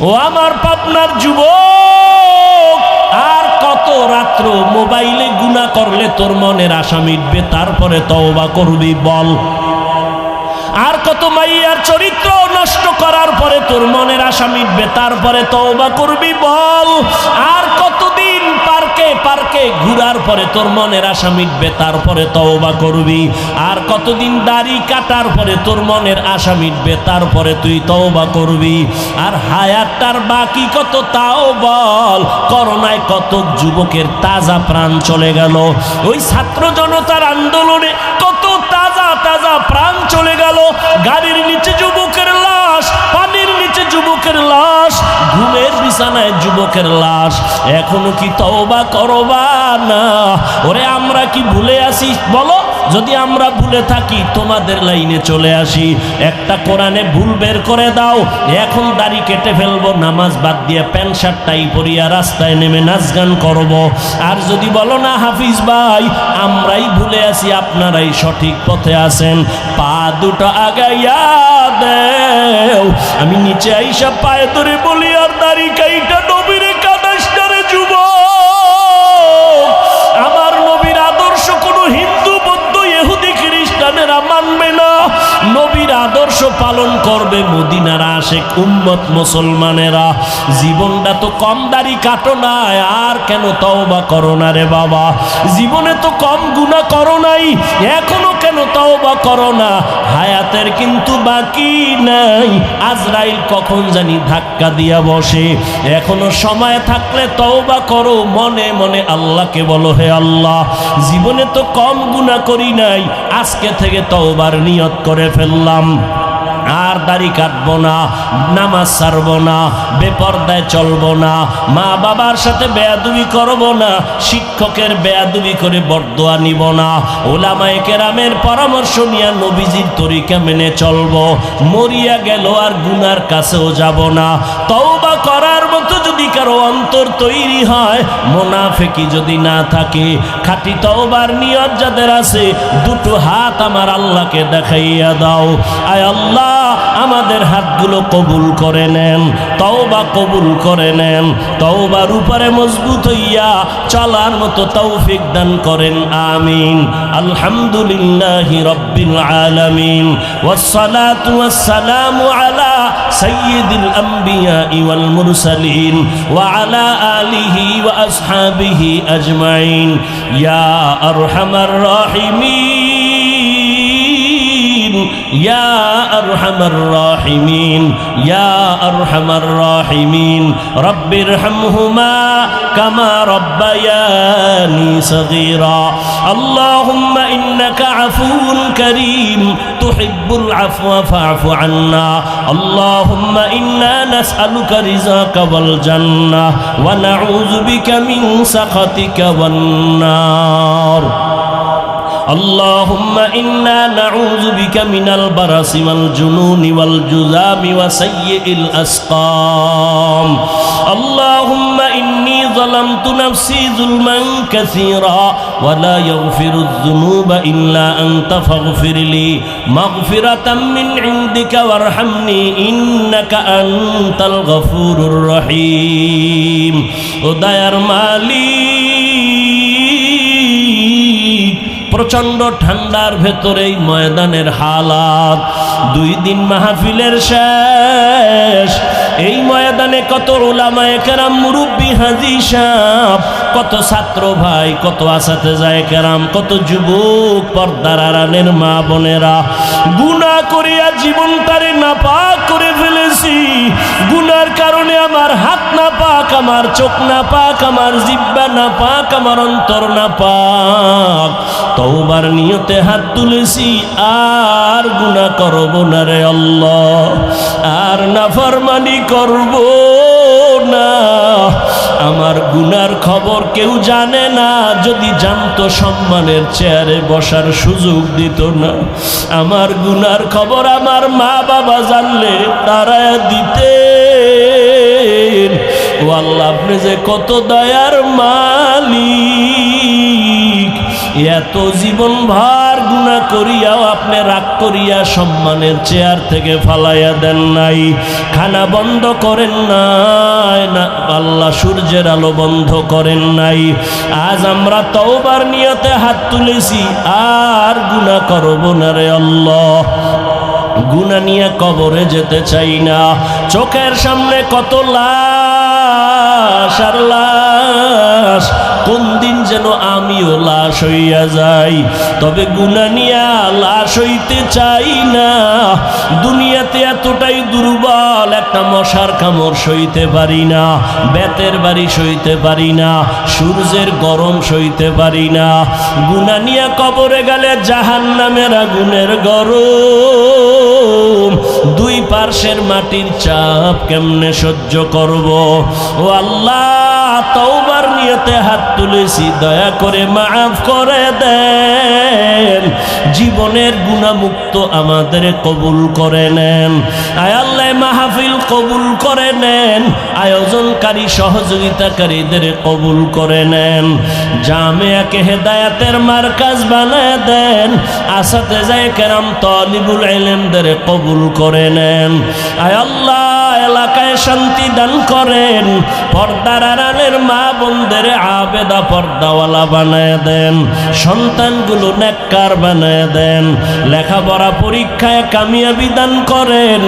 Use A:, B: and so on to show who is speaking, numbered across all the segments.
A: ও আমার পাবনার যুবক, আর কত রাত্র মোবাইলে গুনাহ করলে তোর মনের আশা মিটবে, তারপরে তওবা করবি বল? আর কত মাইয়ার চরিত্র নষ্ট করার পরে তোর মনের আশা মিটবে, তারপরে তওবা করবি বল? আর কতদিন পার্কে পার্কে ঘুরার পরে তোর মনের আশা মিটবে, তারপরে তওবা করবি? আর কতদিন দাড়ি কাটার পরে তোর মনের আশা মিটবে, তারপরে তুই তওবা করবি? আর হায়াতটার বাকি কত তাও বল? করোনায় কত যুবকের তাজা প্রাণ চলে গেল, ওই ছাত্র জনতার আন্দোলনে কত তাজা তাজা প্রাণ চলে গেল। গাড়ির নিচে যুবকের লাশ, পানির নিচে যুবকের লাশ, ঘুমের বিছানায় যুবকের লাশ। এখনো কি তওবা করবা না? ওরে আমরা কি ভুলে আসি বলো? যদি আমরা ভুলে থাকি তোমাদের লাইনে চলে আসি, একটা কোরআনে ভুল বের করে দাও, এখন দাড়ি কেটে ফেলবো, নামাজ বাদ দিয়ে প্যান্ট শার্ট টাই পরিয়া রাস্তায় নেমে নাচ গান করবো। আর যদি বলো না হাফিজ ভাই আমরাই ভুলে আসি, আপনারাই সঠিক পথে আছেন, পা দুটো আগাইয়া দেও, আমি নিচে আইসা পায়ে ধরে বলি আর দাড়ি কাইটা নবীরে কাদাস করে যুবক। আমার নবীর আদর্শ কোনো হিন্দু বৌদ্ধ ইহুদি খ্রিস্টানেরা মানবে না, নবীর আদর্শ পালন করবে মদিনার আশেক উম্মত মুসলমানেরা। জীবনটা তো কম দাড়ি কাটো না, আর কেন তওবা করো না রে বাবা? জীবনে তো কম গুনাহ করো নাই, এখনো কেন তওবা করো না? হায়াতের কিন্তু বাকি নাই, আজরাইল কখন জানি ধাক্কা দিয়া বসে। এখনো সময় থাকলে তওবা করো, মনে মনে আল্লাহকে বলো হে আল্লাহ জীবনে তো কম গুনাহ করি নাই, আজকে থেকে তওবার নিয়ত করে ফেললাম, আর দাড়ি কাটবো না, নামাজ ছাড়বো না, বেপরদায় চলবো না, মা বাবার সাথে বেয়াদবি করবো না, শিক্ষকের বেয়াদবি করে বরদোয়া নিব না, ওলামায়ে কেরামের পরামর্শ নিয়ে নবীজির তরিকা মেনে চলবো, মরিয়া গেল আর গুনার কাছেও যাব না। তওবা করার মতো যদি কারো অন্তর তৈরি হয়, মুনাফিকি যদি না থাকে, খাঁটি তওবার নিয়ত যাদের আছে, দুটো হাত আমার আল্লাহকে দেখাইয়া দাও। আয় আল্লাহ আমাদের হাতগুলো কবুল করে নেন, তওবা কবুল করে নেন, তওবার উপরে মজবুত হইয়া চলার মতো তৌফিক দান করেন, আমিন। আলহামদুলিল্লাহি রাব্বিল আলামিন, ওয়াসসালাতু ওয়াসসালামু আলা সাইয়্যিদিল আমবিয়া ওয়াল মুরসালিন ওয়া আলা আলিহি ওয়া আসহাবিহি আজমাইন। ইয়া আরহামার রাহিমিন, ইয়া আরহামার রাহিমিন, ইয়া আরহামার রাহিমিন, রব্বিরহামহুমা কামা রব্বায়ানি সগীরা। আল্লাহুম্মা ইন্নাকা আফুউন কারীম তুহিব্বুল আফওয়া ফা'ফু আন্না। আল্লাহুম্মা ইন্না নাসআলুকা রিযাকা ওয়াল জান্নাহ ওয়া নাউযু বিকা মিন সাখাতিকা ওয়ান নার। اللهم إنا نعوذ بك من البرص والجنون والجذام وسيء الأسقام. اللهم إني ظلمت نفسي ظلما كثيرا ولا يغفر الذنوب إلا أنت فاغفر لي مغفرة من عندك وارحمني إنك أنت الغفور الرحيم. وداير مالي প্রচন্ড ঠান্ডার ভেতরেই ময়দানের হালাত, 2 দিন মাহফিলের শেষ, এই ময়দানে কত উলামায়ে কেরাম, মুরব্বি হাজী সাহেব, কত ছাত্র ভাই, কত আসাতেজায়ে কেরাম, কত যুবক পর্দার আড়ালের মা বোনেরা, গুনাহ করিয়া জীবনটারে নাপাক করে ফেলেছি। গুনার কারণে আমার হাত নাপাক, আমার চোখ নাপাক, আমার জিহ্বা নাপাক, আমার অন্তর নাপাক। তওবার নিয়তে হাত তুলেছি, আর গুনাহ করব না রে আল্লাহ, আর নাফরমানি করব না। আমার গুনার খবর কেউ জানে না, যদি জানতো সম্মানের চেয়ারে বসার সুযোগ দিত না। আমার গুনার খবর আমার মা বাবা জানলে তারা দিতেন। ও আল্লাহ আপনি যে কত দয়ার মালিক, এত জীবন ভার গুনাহ করিয়াও আপনি রাগ করিয়া সম্মানের চেয়ার থেকে ফালাইয়া দেন নাই, খানা বন্ধ করেন নাই, না আল্লাহ সূর্যের আলো বন্ধ করেন নাই। আজ আমরা তওবার নিয়তে হাত তুলেছি, আর গুনাহ করব না রে আল্লাহ, গুনাহ নিয়ে কবরে যেতে চাই না। চোখের সামনে কত লাশ আর লাশ, কোন দিন যেন আমিও লাশ হইয়া যাই, তবে গুনাহ নিয়া লাশ হইতে চাই না। দুনিয়াতে এতটাই দুর্বল, একটা মশার কামড় সইতে পারি না, বেতের বাড়ি সইতে পারি না, সূর্যের গরম সইতে পারি না। গুনাহ নিয়া কবরে গেলে জাহান্নামের আগুনের গরম, দুই পার্শ্বের মাটির চাপ কেমনে সহ্য করব। ও আল্লাহ, তওবার নিয়তে হাত তুলেছি, দয়া করে মাফ করে দেন, জীবনের গুনাহমুক্ত আমাদের কবুল করে নেন। আয় আল্লাহ, মাহফিল কবুল করে নেন, আয়োজনকারী সহযোগিতাকারীদের কবুল করে নেন, জামিয়াকে হেদায়েতের মার্কাজ বানায় দেন, আসাতেজায়ে কেরাম তালিবুল ইলমদের কবুল করে নেন। আয় আল্লাহ, এলাকায় শান্তি দান করেন, পর্দার আড়ালের মা বোনদের আবেদা পর্দাওয়ালা বানায় দেন, সন্তানগুলো নেককার বানায় দেন, লেখাপড়া পরীক্ষায় কামিয়াবি দান করেন,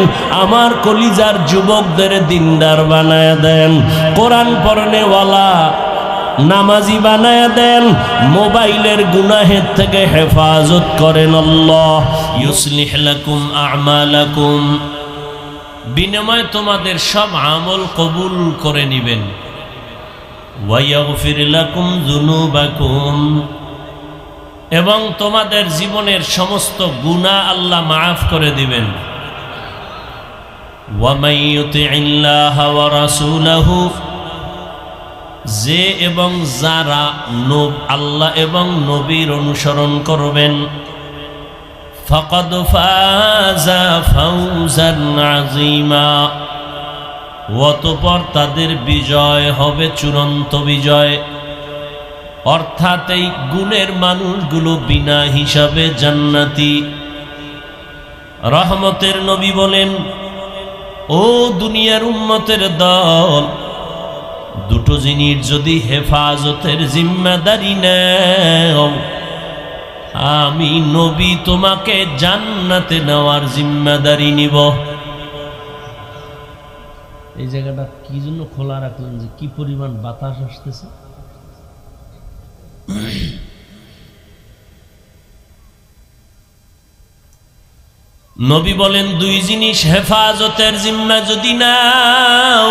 A: আমার কলিজার যুবকদের দিনদার বানায় দেন, কোরআন পড়নেওয়ালা নামাজি বানায় দেন, মোবাইলের গুনাহের থেকে হেফাজত করেন। আল্লাহ ইউসলিহ লাকুম আমালাকুম, বিনিময়ে তোমাদের সব আমল কবুল করে নিবেন। ওয়ায়াগফির লাকুম যুনুবাকুম, এবং তোমাদের জীবনের সমস্ত গুনাহ আল্লাহ মাফ করে দিবেন। ওয়া মান ইউতিইল্লাহ ওয়া রাসূলাহু, যে এবং যারা আল্লাহ এবং নবীর অনুসরণ করবেন, ফাকাদ ফাজা ফাওজান আযীমা, অতঃপর তাদের বিজয় হবে চূড়ান্ত বিজয়। অর্থাৎ এই গুণের মানুষগুলো বিনা হিসাবে জান্নাতি। রহমতের নবী বলেন, ও দুনিয়ার উম্মতের দল, দুটো জিনিস যদি হেফাজতের জিম্মাদারি নেও, আমি নবী তোমাকে জান্নাতে নেওয়ার জিম্মাদারি নিব। এই জায়গাটা কি জন্য খোলা রাখলেন, যে কি পরিমাণ বাতাস আসতেছে। নবী বলেন, দুই জিনিস হেফাজতের জিম্মা যদি নাও,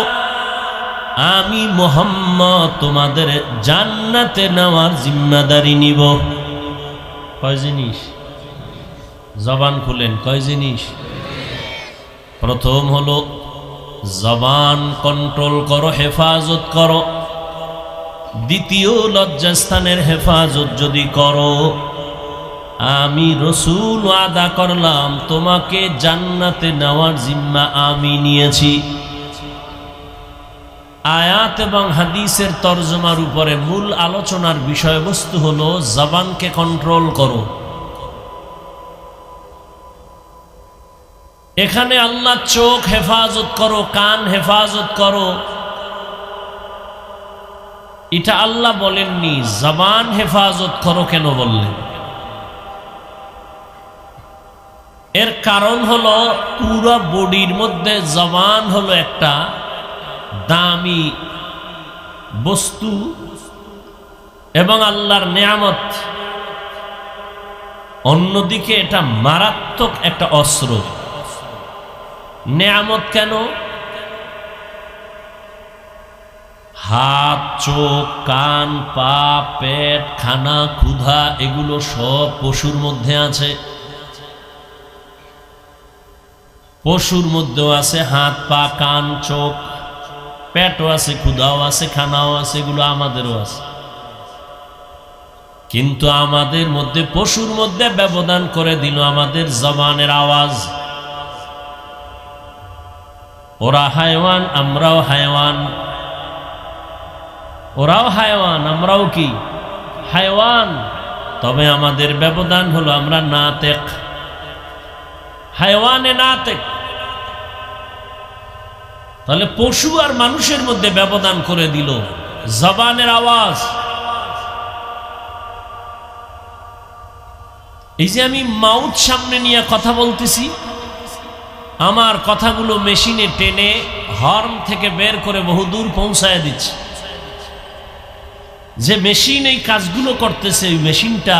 A: আমি মুহাম্মদ তোমাদের জান্নাতে নেওয়ার জিম্মাদারি নিব। কয় জিনিস? জবান খুলেন, কয় জিনিস? প্রথম হলো জবান কন্ট্রোল করো, হেফাজত করো। দ্বিতীয়, লজ্জাস্থানের হেফাজত যদি করো, আমি রসুল ওয়াদা করলাম তোমাকে জান্নাতে নেওয়ার জিম্মা আমি নিয়েছি। আয়াত এবং হাদিসের তরজমার উপরে মূল আলোচনার বিষয়বস্তু হলো জবানকে কন্ট্রোল করো। এখানে আল্লাহ চোখ হেফাজত করো, কান হেফাজত করো, এটা আল্লাহ বলেননি। জবান হেফাজত করো কেন বললেন? এর কারণ হলো পুরো বডির মধ্যে জবান হলো একটা দামি বস্তু এবং আল্লাহর নেয়ামত, অন্যদিকে এটা মারাত্মক একটা অস্ত্র। নেয়ামত কেন? হাত, চোখ, কান, পা, পেট, খানা, ক্ষুধা, এগুলো সব পশুর মধ্যে আছে। পশুর মধ্যেও আছে হাত, পা, কান, চোখ, পেটও আছে, ক্ষুধাও আছে, খানাও আছে, এগুলো আমাদেরও আছে। কিন্তু আমাদের মধ্যে, পশুর মধ্যে ব্যবধান করে দিল আমাদের জবানের আওয়াজ। ওরা হায়ওয়ান, আমরাও হায়ওয়ান। ওরাও হায়ওয়ান, আমরাও কি হায়ওয়ান। তবে আমাদের ব্যবধান হলো আমরা নাতেক, হায়ওয়ানে নাতেক। তাহলে পশু আর মানুষের মধ্যে ব্যবধান করে দিল জবানের আওয়াজ। এই যে আমি মাউথ সামনে নিয়ে কথা বলতেছি, আমার কথাগুলো মেশিনে টেনে হর্ন থেকে বের করে বহুদূর পৌঁছায় দিচ্ছে। যে মেশিন এই কাজগুলো করতেছে, ওই মেশিনটা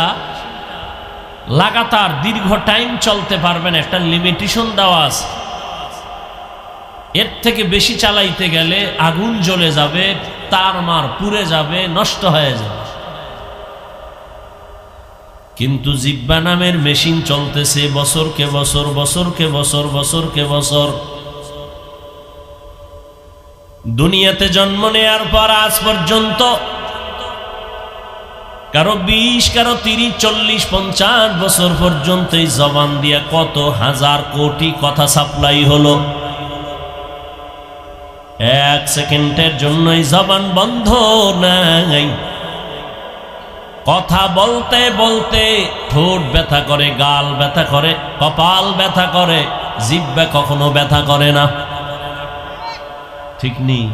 A: লাগাতার দীর্ঘ টাইম চলতে পারবে না, একটা লিমিটেশন দেওয়া আছে। এর থেকে বেশি চালাইতে গেলে আগুন জ্বলে যাবে, তার মার পুড়ে যাবে, নষ্ট হয়ে যাবে। কিন্তু জিহ্বা নামের মেশিন চলতেছে বছরকে বছর, বছরকে বছর, বছরকে বছর। দুনিয়াতে জন্ম নেয়ার পর আজ পর্যন্ত কারো 20, কারো 30, 40, 50 বছর পর্যন্ত এই জবান দিয়া কত হাজার কোটি কথা সাপ্লাই হলো। 1 সেকেন্ডের জন্য এই জবান বন্ধ নাই। কথা বলতে বলতে ঠোঁট ব্যথা করে, গাল ব্যথা করে, কপাল ব্যথা করে, জিহ্বা কখনো ব্যথা করে না। ঠিক নেই?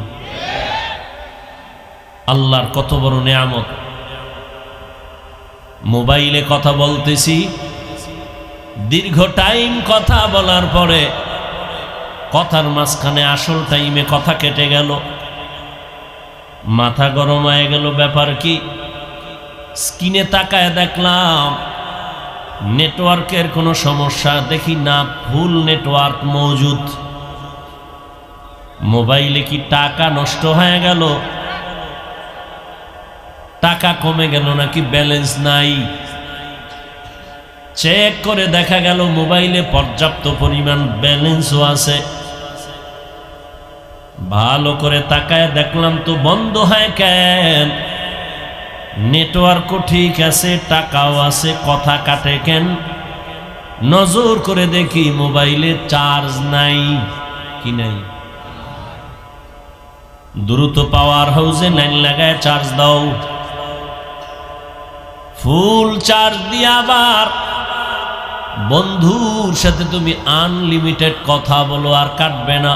A: আল্লাহর কত বড় নিয়ামত। মোবাইলে কথা বলতেছি, দীর্ঘ টাইম কথা বলার পরে কথার মাঝখানে আসল টাইমে কথা কেটে গেল, মাথা গরম হয়ে গেল। ব্যাপার কি? স্ক্রিনে তাকায় দেখলাম নেটওয়ার্কের কোনো সমস্যা, দেখি না ফুল নেটওয়ার্ক মজুদ। মোবাইলে কি টাকা নষ্ট হয়ে গেল, টাকা কমে গেল নাকি ব্যালেন্স নাই? চেক করে দেখা গেল মোবাইলে পর্যাপ্ত পরিমাণ ব্যালেন্সও আছে। ভালো করে তাকায় দেখলাম তো বন্ধ হয় কেন? নেটওয়ার্কও ঠিক আছে, টাকাও আছে, কথা কাটে কেন? নজর করে দেখি মোবাইলে চার্জ নাই। কি নাই? দ্রুত পাওয়ার হাউসে লাইন লাগায় চার্জ দাও। ফুল চার্জ দিয়ে আবার বন্ধুর সাথে তুমি আনলিমিটেড কথা বলো, আর কাটবে না।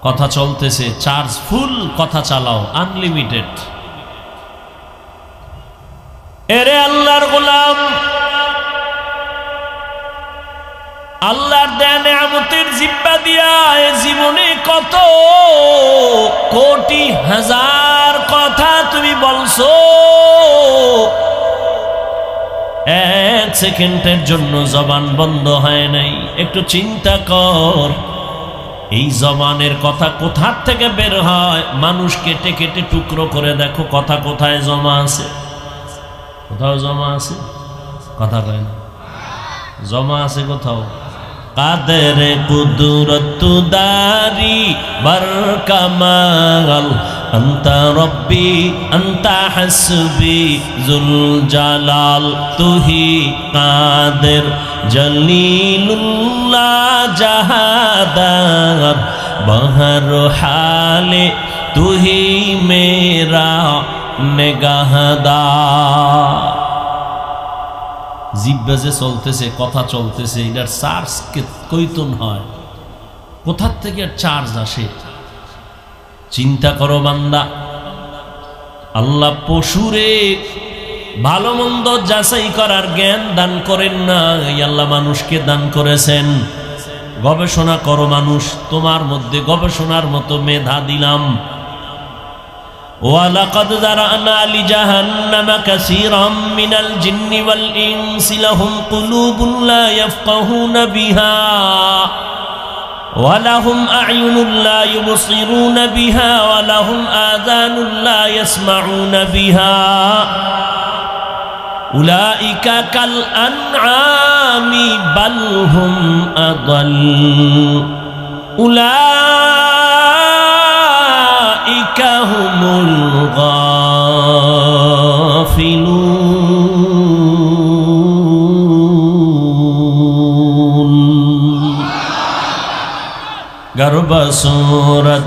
A: কথা চলতেছে, চার্জ ফুল, কথা চালাও আনলিমিটেড। এরে আল্লাহর গোলাম, আল্লাহর দেয়া নিয়ামতের জিহ্বা দিয়া এ জীবনে কত কোটি হাজার কথা তুমি বলছো। 1 সেকেন্ডের জন্য জবান বন্ধ হয় নাই। একটু চিন্তা কর, এই জবানের কথা কোথা থেকে বের হয়? মানুষ কেটে কেটে টুকরো করে দেখো কথা কোথায় জমা আছে। কোথাও জমা আছে? কথা কয় না, জমা আছে কোথাও। কাদের কুদরত দারি বার কামাল, আন্তা রব্বি আন্তা হাসবি জুল জালাল, তুহি কাদের জলিলুল্লাহ জাহাদার, বহর হালে তুহি মেরা নিগাহদার। জিহ্বা যে চলতেছে, কথা চলতেছে, এটার চার্জ কয়তন হয়? কোথার থেকে চার্জ আসে? চিন্তা করো বান্দা। আল্লাহ পশুরে ভালো মন্দ যাচাই করার জ্ঞান দান করেন না, আল্লাহ মানুষকে দান করেছেন। গবেষণা করো মানুষ, তোমার মধ্যে গবেষণার মতো মেধা দিলাম। ওয়ালাকাদ যারানা লিজাহান্নামা কাসীরাম মিনাল জিন্নি ওয়াল ইনসি লাহুম কুলুবুন লা ইয়াফকাহুনা বিহা ওয়া লাহুম আ'য়ুনুন লা ইউবসিরুনা বিহা ওয়া লাহুম আযানুন লা ইয়াসমাউনা বিহা উলাইকা কাল আনআমি বাল হুম আদাল উলাইকা হুমুল গাফিলুন। গর্ব সূরত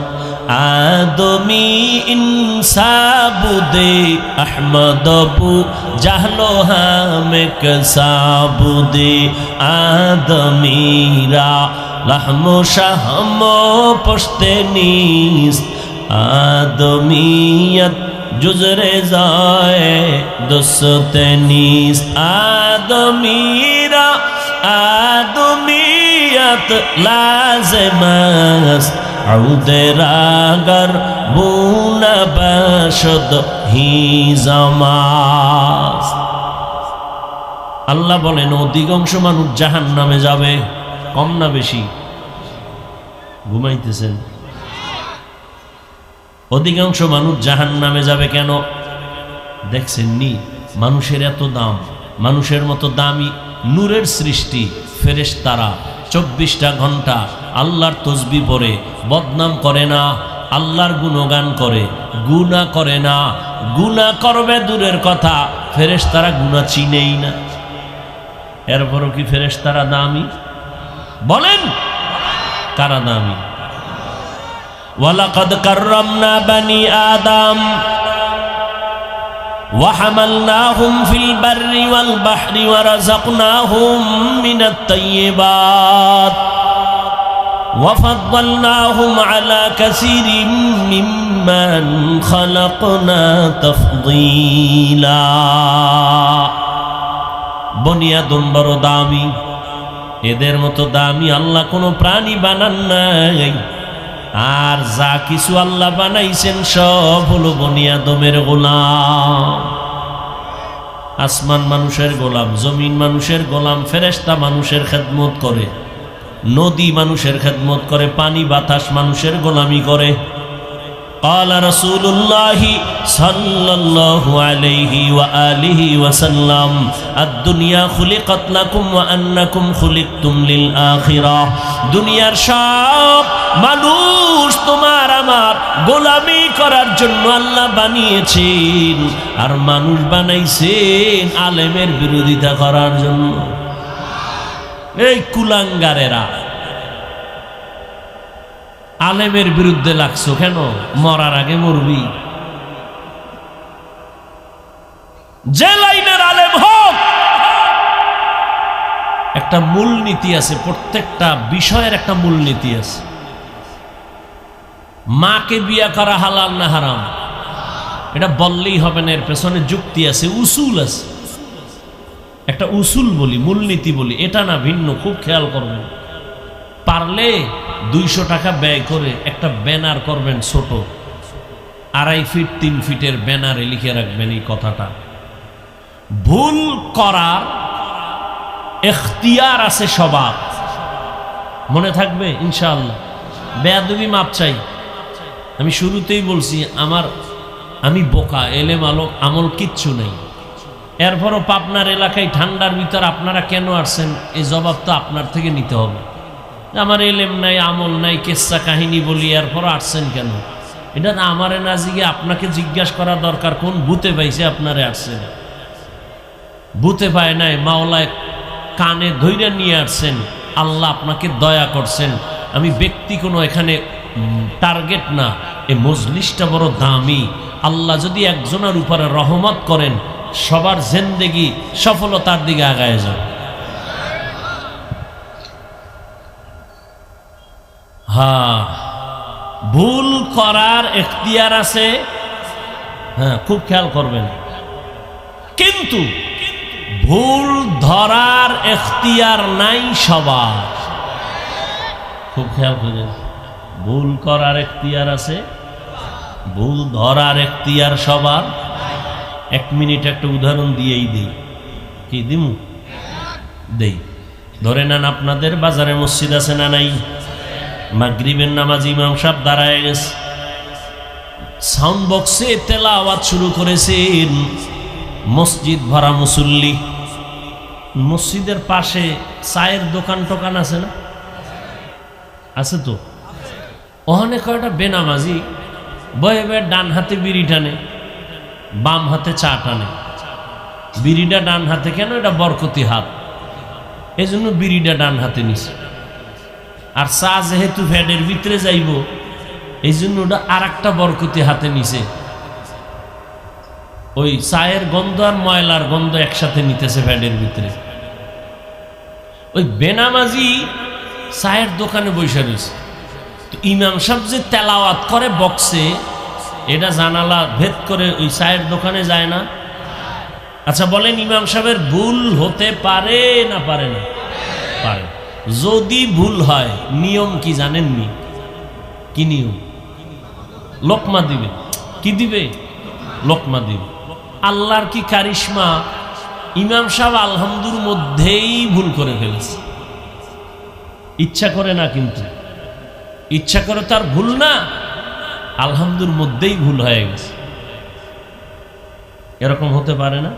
A: আদমি ইনসাবুদে আহমদ বু জাহলো হামেক সাবুদে আদমিরা লাহমো শাহম পশতে নিস আদমিয়ত জুজরে যায় দোসতে নিস আদমিরা আদমিয়ত লাজমাস আউদেরাগর বুনা বাশদ হি জামাস। আল্লাহ বলেন অধিকাংশ মানুষ জাহান্নামে যাবে। কম না বেশি? ঘুমাইতেছেন? অধিকাংশ মানুষ জাহান্নামে যাবে কেন? দেখছেন নি মানুষের এত দাম, মানুষের মতো দামি নূরের সৃষ্টি ফেরেশতারা 24টা ঘন্টা আল্লাহর তসবিহ পড়ে, বদনাম করে না, আল্লাহর গুণগান করে, গুনাহ করে না। গুনাহ করবে দূরের কথা, ফেরেশতারা গুনাহ চিনেই না। এরপরও কি ফেরেশতারা দামি? বলেন কারা দামি? ওয়ালাকাদ কাররামনা বানি আদম وحملناهم في البر والبحر ورزقناهم من الطيبات وفضلناهم على كثير ممن خلقنا تفضيلا। বনি আদম বড় দামি, এদের মতো দামি আল্লাহ কোনো প্রাণী বানান নাই। আর যা কিছু আল্লাহ বানাইছেন সব হলো বনি আদমের গোলাম। আসমান মানুষের গোলাম, জমিন মানুষের গোলাম, ফেরেশতা মানুষের খেদমত করে, নদী মানুষের খেদমত করে, পানি বাতাস মানুষের গোলামি করে। قال رسول الله صلى الله عليه وآله وسلم الدنيا خلقت لكم وأنكم خلقتم للآخرة। দুনিয়ার সব মানুষ তোমার আমার গোলামি করার জন্য আল্লাহ বানিয়েছেন, আর মানুষ বানাইছেন আলেমের বিরোধিতা করার জন্য। এই কুলাঙ্গারেরা আলেমের বিরুদ্ধে লাগছো কেন? মরার আগে মরবি। যে লাইনের আলেম হোক, একটা মূলনীতি আছে, প্রত্যেকটা বিষয়ের একটা মূলনীতি আছে। মাকে বিয়া করা হালাল না হারাম এটা বললেই হবে না, এর পেছনে যুক্তি আছে, উসুল আছে। একটা উসুল বলি, মূলনীতি বলি, এটা না ভিন্ন। খুব খেয়াল করবেন, পারলে 200 টাকা ব্যয় করে একটা ব্যানার করবেন, ছোট 2.5 ফিট 3 ফিটের ব্যানারে লিখে রাখবেন এই কথাটা। ভুল করার এখতিয়ার আছে সবার, মনে থাকবে ইনশাআল্লাহ। বেয়াদবি মাপ চাই। আমি শুরুতেই বলছি আমি বোকা, এলেম আমল কিচ্ছু নেই। এরপরও পাবনার এলাকায় ঠান্ডার ভিতর আপনারা কেন আসছেন এই জবাব তো আপনার থেকে নিতে হবে। আমার এলেম নাই, আমল নাই, কেচ্ছা কাহিনী বলি, এরপর আসছেন কেন? এটা না আমারে না জিগে আপনাকে জিজ্ঞাসা করা দরকার, কোন ভূতে পাইছে আপনারে আসছেন? ভূতে পায় নাই, মাওলায় কানে ধইরা নিয়ে আসছেন, আল্লাহ আপনাকে দয়া করছেন। আমি ব্যক্তি কোনো এখানে টার্গেট না, এই মজলিসটা বড় দামি। আল্লাহ যদি একজনের উপরে রহমত করেন, সবার জিন্দেগি সফলতার দিকে আগায় যায়। হ্যাঁ, ভুল করার এখতিয়ার আছে, হ্যাঁ খুব খেয়াল করবেন, কিন্তু ভুল ধরার এখতিয়ার নাই সবার। খুব খেয়াল করেন, ভুল করার এখতিয়ার আছে, ভুল ধরার এখতিয়ার সবার। 1 মিনিট একটা উদাহরণ দিয়েই দেই। কি দিমু? দেই। ধরে নেন আপনাদের বাজারে মসজিদ আছে না নাই? মাগরিবের নামাজ ইমাম সাহেব দাঁড়ায় গেছে, সাউন্ড বক্সে তেলাওয়াত শুরু করেছেন, মসজিদ ভরা মুসল্লি। মসজিদের পাশে চায়ের দোকান টোকান আছে না? আছে তো। ওখানে কয়টা বেনামাজি বয়ে বয়ে ডান হাতে বিড়ি টানে, বাম হাতে চা টানে। বিড়িটা ডান হাতে কেন? এটা বরকতি হাত, এই জন্য বিড়িটা ডান হাতে নিছে। আর চা যেহেতু ফ্যানের ভিতরে যাইব, এই জন্য ওটা আর একটা বরকতি হাতে নিছে, ওই চায়ের গন্ধ আর ময়লার গন্ধ একসাথে নিতেছে ভ্যানের ভিতরে। ওই বেনামাজি চায়ের দোকানে বসে রয়েছে, তো ইমাম সাহেব যে তেলাওয়াত করে বক্সে, এটা জানালা ভেদ করে ওই চায়ের দোকানে যায় না? আচ্ছা বলেন, ইমাম সাহেবের ভুল হতে পারে না পারে না? পারে। যদি ভুল হয় নিয়ম কি জানেননি? কি নিয়ম? লোকমা দিবে। কি দিবে? লোকমা দিবে। আল্লাহর কি কারিশমা, ইমাম সাহেব আলহামদুর মধ্যেই ভুল করে ফেলেছে, ইচ্ছা করে না, কিন্তু ইচ্ছা করে তার ভুল না, আলহামদুর মধ্যেই ভুল হয়ে গেছে। এরকম হতে পারে না?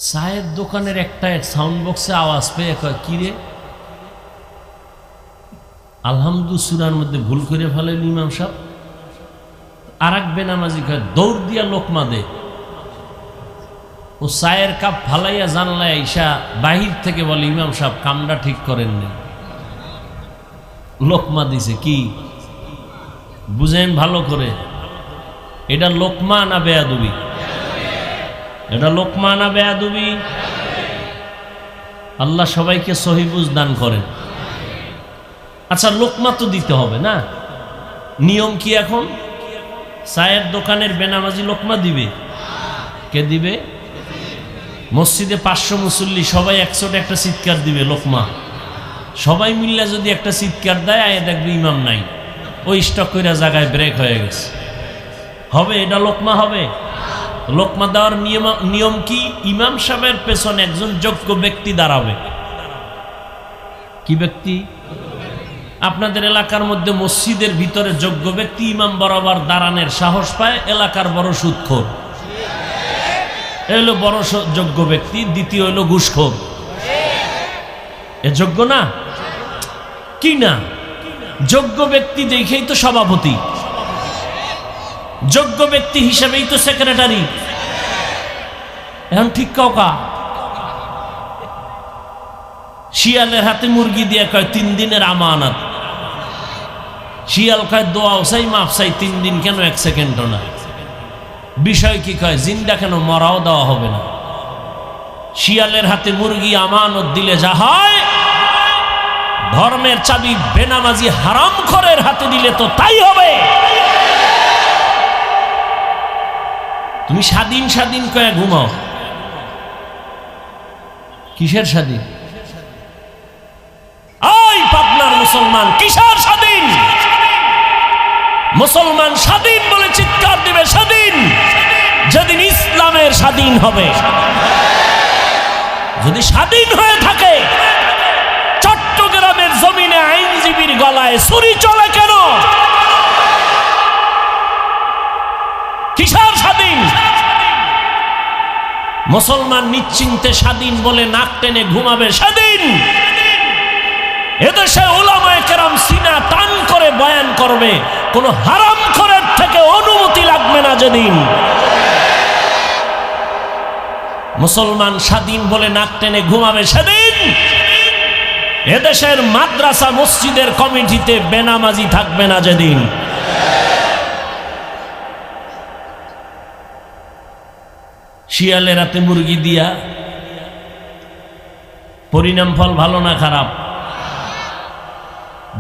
A: চায়ের দোকানের একটা সাউন্ড বক্সে আওয়াজ পেয়ে কয়, কি রে, আলহামদু সূরার মধ্যে ভুল করে ফেলেন ইমাম সাহেব। আর এক বেনামাজি কয়, দৌড় দিয়া লোকমা দে। ও চায়ের কাপ ফালাইয়া জানলায় আইসা বাহির থেকে বলে, ইমাম সাহেব কামটা ঠিক করেননি। লোকমা দিছে। কি বুঝেন ভালো করে, এটা লোকমা না বেয়াদবি? এটা লোকমা না বেয়াদবি? আল্লাহ সবাইকে সহি বুঝ দান করেন। আচ্ছা, লোকমা তো দিতে হবে না? নিয়ম কি এখন? চায়ের দোকানের বেনামাজি লোকমা দিবে? কে দিবে? মসজিদে 500 মুসল্লি সবাই একসাথে একটা চিৎকার দিবে লোকমা। সবাই মিললে যদি একটা চিৎকার দেয়, আয় দেখবে ইমাম নাই, ওই স্টক কইরা জায়গায় ব্রেক হয়ে গেছে। হবে এটা লোকমা? হবে? লোকমা দেওয়ার নিয়ম কি? ইমাম সাহেবের পেছনে একজন যোগ্য ব্যক্তি দাঁড়াবে। কি ব্যক্তি? আপনাদের এলাকার মধ্যে মসজিদের ভিতরে যোগ্য ব্যক্তি ইমাম বরাবর দাঁড়ানোর সাহস পায় এলাকার বড় সুদখোর, এ হলো বড় যোগ্য ব্যক্তি। দ্বিতীয় হলো ঘুষখোর। এ যোগ্য না? কি না? যোগ্য ব্যক্তি দেখেই তো সভাপতি, যোগ্য ব্যক্তি হিসেবেই তো সেক্রেটারি। এখন ঠিক কাউকা শিয়ালের হাতে মুরগি দিয়ে কয় 3 দিনের আমানত। শিয়াল কয় দোয়াও চাই, মাফ চাই, 3 দিন কেন, 1 সেকেন্ডও না। বিষয় কি? কয় জিন্দা কেন, মরাও দেওয়া হবে না। শিয়ালের হাতে মুরগি আমানত দিলে যা হয়, ধর্মের চাবি বেনামাজি হারামখোরের হাতে দিলে তো তাই হবে। তুমি স্বাধীন স্বাধীন কয়ে ঘুমাও, কিসের স্বাধীন? ওই পাবনার মুসলমান কিসের স্বাধীন? মুসলমান স্বাধীন বলে চিৎকার দিবে স্বাধীন যেদিন ইসলামের স্বাধীন হবে। যদি স্বাধীন হয়ে থাকে, চট্টগ্রামের জমিনে আইনজীবীর গলায় ছুরি চলে কেন? কিসের স্বাধীন? মুসলমান নিশ্চিন্তে স্বাধীন বলে নাক টেনে ঘুমাবে স্বাধীন। এদেশে উলামায়ে কেরাম সিনা টান করে বয়ান করবে, কোন হারামখোরের থেকে অনুমতি লাগবে না যেদিন। মুসলমান স্বাধীন বলে নাক টেনে ঘুমাবে সেদিন এদেশের মাদ্রাসা মসজিদের কমিটিতে বেনামাজি থাকবে না যেদিন। শিয়ালের হাতে মুরগি দিয়া পরিণাম ফল ভালো না খারাপ?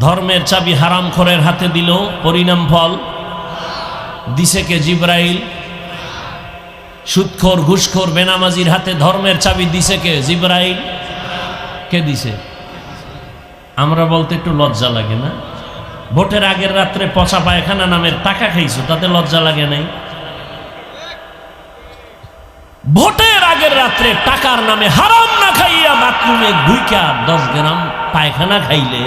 A: ধর্মের চাবি হারামখোরের হাতে দিল, পরিণাম ফল দিছে কে? জিব্রাইল। সুদখোর ঘুষখোর বেনামাজির হাতে ধর্মের চাবি দিছে কে? জিব্রাইল। কে দিছে? আমরা বলতে একটু লজ্জা লাগে না? ভোটের আগের রাত্রে পচা পায়খানা নামের টাকা খাইছো, তাতে লজ্জা লাগে নাই? ভোটের আগের রাত্রে টাকার নামে হারাম না খাইয়া বাথরুমে ঘুইকা 10 গ্রাম পায়খানা খাইলে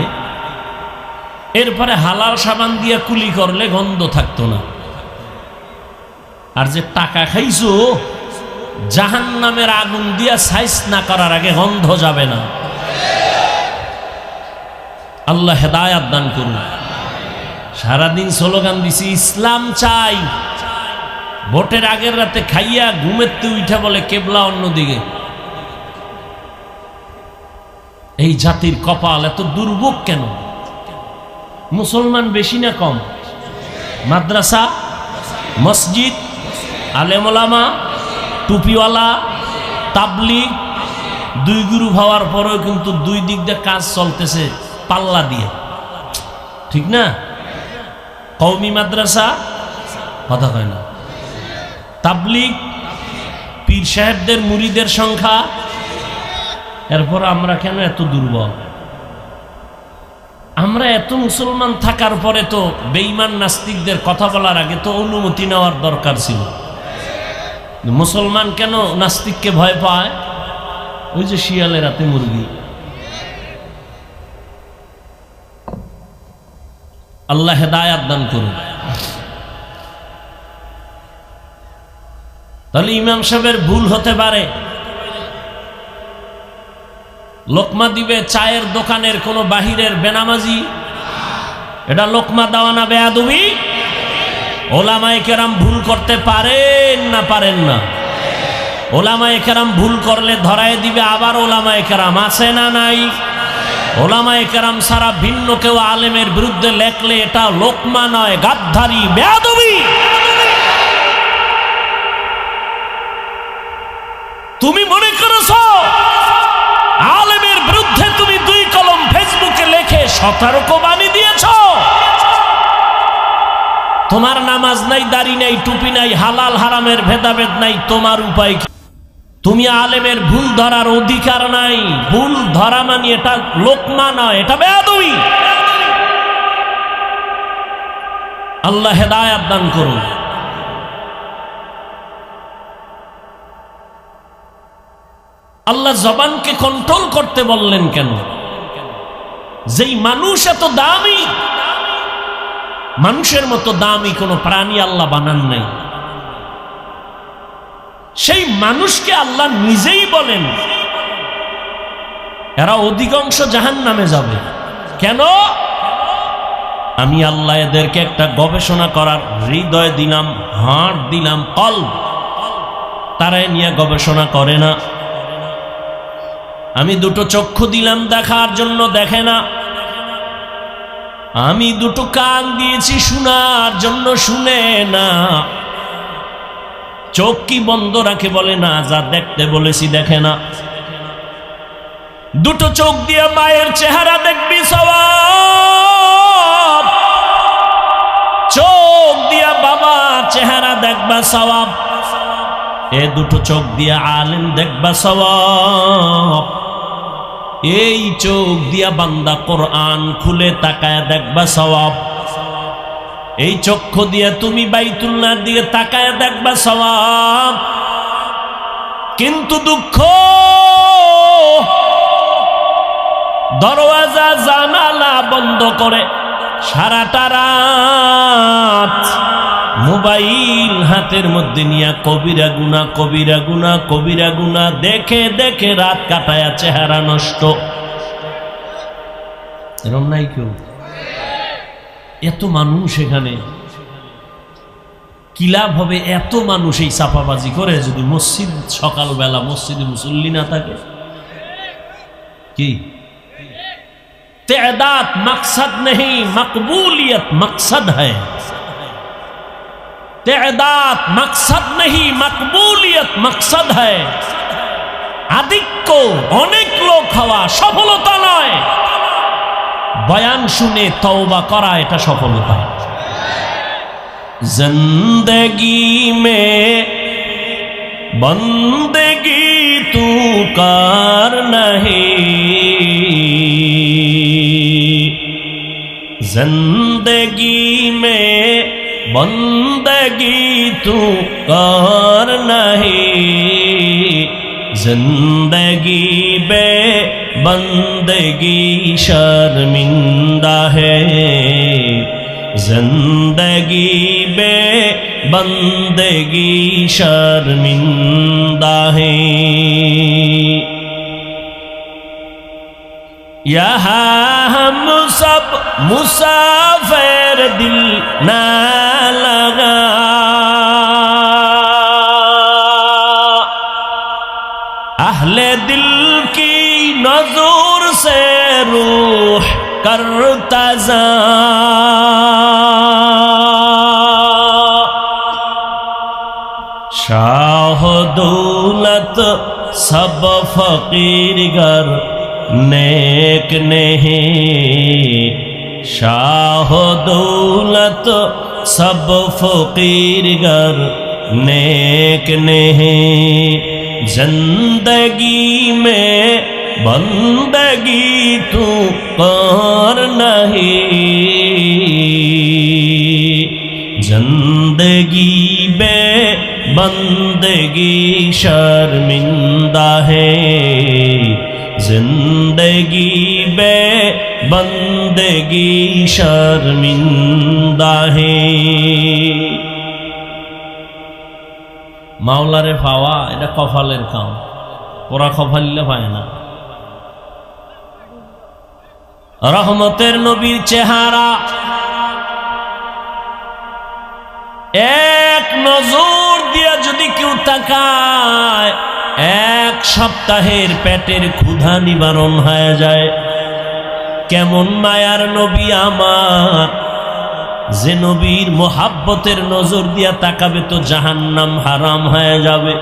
A: এরপরে হালাল সাবান দিয়া কুলি করলে গন্ধ থাকতো না। আর যে টাকা খাইছো, জাহান্নামের আগুন দিয়া সাইজ না করার আগে গন্ধ যাবে না। আল্লাহ হেদায়াত দান করুন। সারাদিন স্লোগান দিছি ইসলাম চাই, ভোটের আগের রাতে খাইয়া ঘুমেতে উঠা বলে কেবলা অন্যদিকে। এই জাতির কপাল এত দুর্ভোগ কেন? মুসলমান বেশি না কম? মাদ্রাসা, মসজিদ, আলেম ওলামা, টুপিওয়ালা, তাবলিগ, দুই গ্রুপ হওয়ার পরেও কিন্তু দুই দিক দিয়ে কাজ চলতেছে পাল্লা দিয়ে, ঠিক না? কওমি মাদ্রাসা, কথা কয় না, তাবলিগ, পীর সাহেবদের মুরিদের সংখ্যা, এরপর আমরা কেন এত দুর্বল? আমরা এত মুসলমান থাকার পরে তো বেঈমান নাস্তিকদের কথা বলার আগে তো অনুমতি নেওয়ার দরকার ছিল। মুসলমান কেন নাস্তিককে ভয় পায়? ওই যে শিয়ালের রাতে মুরগি। আল্লাহ হেদায়াত দান করুন। তাহলে ইমাম সাহেবের ভুল হতে পারে, লোকমা দিবে চায়ের দোকানের কোন বাহিরের বেনামাজি, এটা লোকমা দেওয়া না বেয়াদবি? ওলামায়ে কেরাম ভুল করতে পারেন না পারেন না? ওলামায়ে কেরাম ভুল করলে ধরায় দিবে আবার ওলামায়ে কেরাম আছে না নাই? ওলামায়ে কেরাম সারা ভিন্ন কেউ আলেমের বিরুদ্ধে লেখলে এটা লোকমা নয়, গাদ্দারি, বেয়াদবি। তুমি মনে করছো আলেমের বিরুদ্ধে তুমি দুই কলম ফেসবুকে লেখে সতর্ক বাণী দিয়েছ? তোমার নামাজ নাই, দাড়ি নাই, টুপি নাই, হালাল হারামের ভেদাভেদ নাই, তোমার উপায় কি? তুমি আলেমের ভুল ধরার অধিকার নাই। ভুল ধরা মানে এটা লোকমা নয়, এটা বেয়াদবি। আল্লাহ হেদায়াত দান করুন। আল্লাহ জবানকে কন্ট্রোল করতে বললেন কেন? যেই মানুষ এত দামি, মানুষের মতো দামি কোনো প্রাণী আল্লাহ বানান নাই, সেই মানুষকে আল্লাহ নিজেই বলেন এরা অধিকাংশ জাহান্নামে যাবে। কেন? আমি আল্লাহ এদেরকে একটা গবেষণা করার হৃদয় দিলাম, হাড় দিলাম, কলব, তারাই নিয়ে গবেষণা করে না। আমি দুটো চক্ষু দিলাম দেখার জন্য, দেখে না। আমি দুটো কান দিয়েছি শোনার জন্য, শুনে না। চোখ কি বন্ধ রাখে? বলে না। যা দেখতে বলেছি দেখে না। দুটো চোখ দিয়ে মায়ের চেহারা দেখবি সওয়াব, চোখ দিয়া বাবা চেহারা দেখবা সওয়াব, এ দুটো চোখ দিয়া আলেম দেখবা সওয়াব, এই চোখ দিয়া বান্দা কোরআন খুলে তাকায় দেখবা সওয়াব, এই চক্ষু দিয়ে তুমি বাইতুল্লাহর দিকে তাকায় দেখবা সওয়াব। কিন্তু দুঃখ, দরওয়াজা জানালা বন্ধ করে সারাটা রাত মোবাইল হাতের মধ্যে নিয়ে কবিরা গুনাহ, কবিরা গুনাহ, কবিরা গুনাহ দেখে দেখে রাত কাটায়া চেহারা নষ্ট। এরম নাই কেউ? এত মানুষ এখানে, কি লাভ হবে? এত মানুষ এই চাপাবাজি করে যদি মসজিদ সকালবেলা মসজিদে মুসল্লি না থাকে? কি तेदाद मकसद नहीं, मकबूलियत मकसद है। तेदाद मकसद नहीं, मकबूलियत मकसद है। আধিক্য, অনেক লোক হওয়া সফলতা নয়, বয়ান শুনে তওবা করা এটা সফলতা। जिंदगी में बंदगी तू कर नहीं, जिंदगी में बंदगी तू कर नहीं, जिंदगी बे बंदगी शर्मिंदा है, जिंदगी बे बंदगी शर्मिंदा है। यहाँ हम सब मुसाफिर दिल ना लगा, अहले दिल की नजर से रूह करता जा। शाह दौलत सब फकीर गर नेक नहीं, शाह दौलत सब फकीर गर नेक नहीं। जिंदगी में बंदगी तू कर नहीं, जिंदगी में बंदगी शर्मिंदा है, जिंदगी में बंदगी शर्मिंदा है। মাওলারে পাওয়া এটা কপালের কাম, ওরা কপালিলে পায় না। রহমতের নবীর চেহারা এক নজর দিয়া যদি কেউ তাকায়, এক সপ্তাহের পেটের ক্ষুধা নিবারণ হয়ে যায়। কেমন মায়ার নবী আমার, যে নবীর মোহাব্বতের নজর দিয়া তাকাবে তো জাহান্নাম হারাম হয়ে যাবে।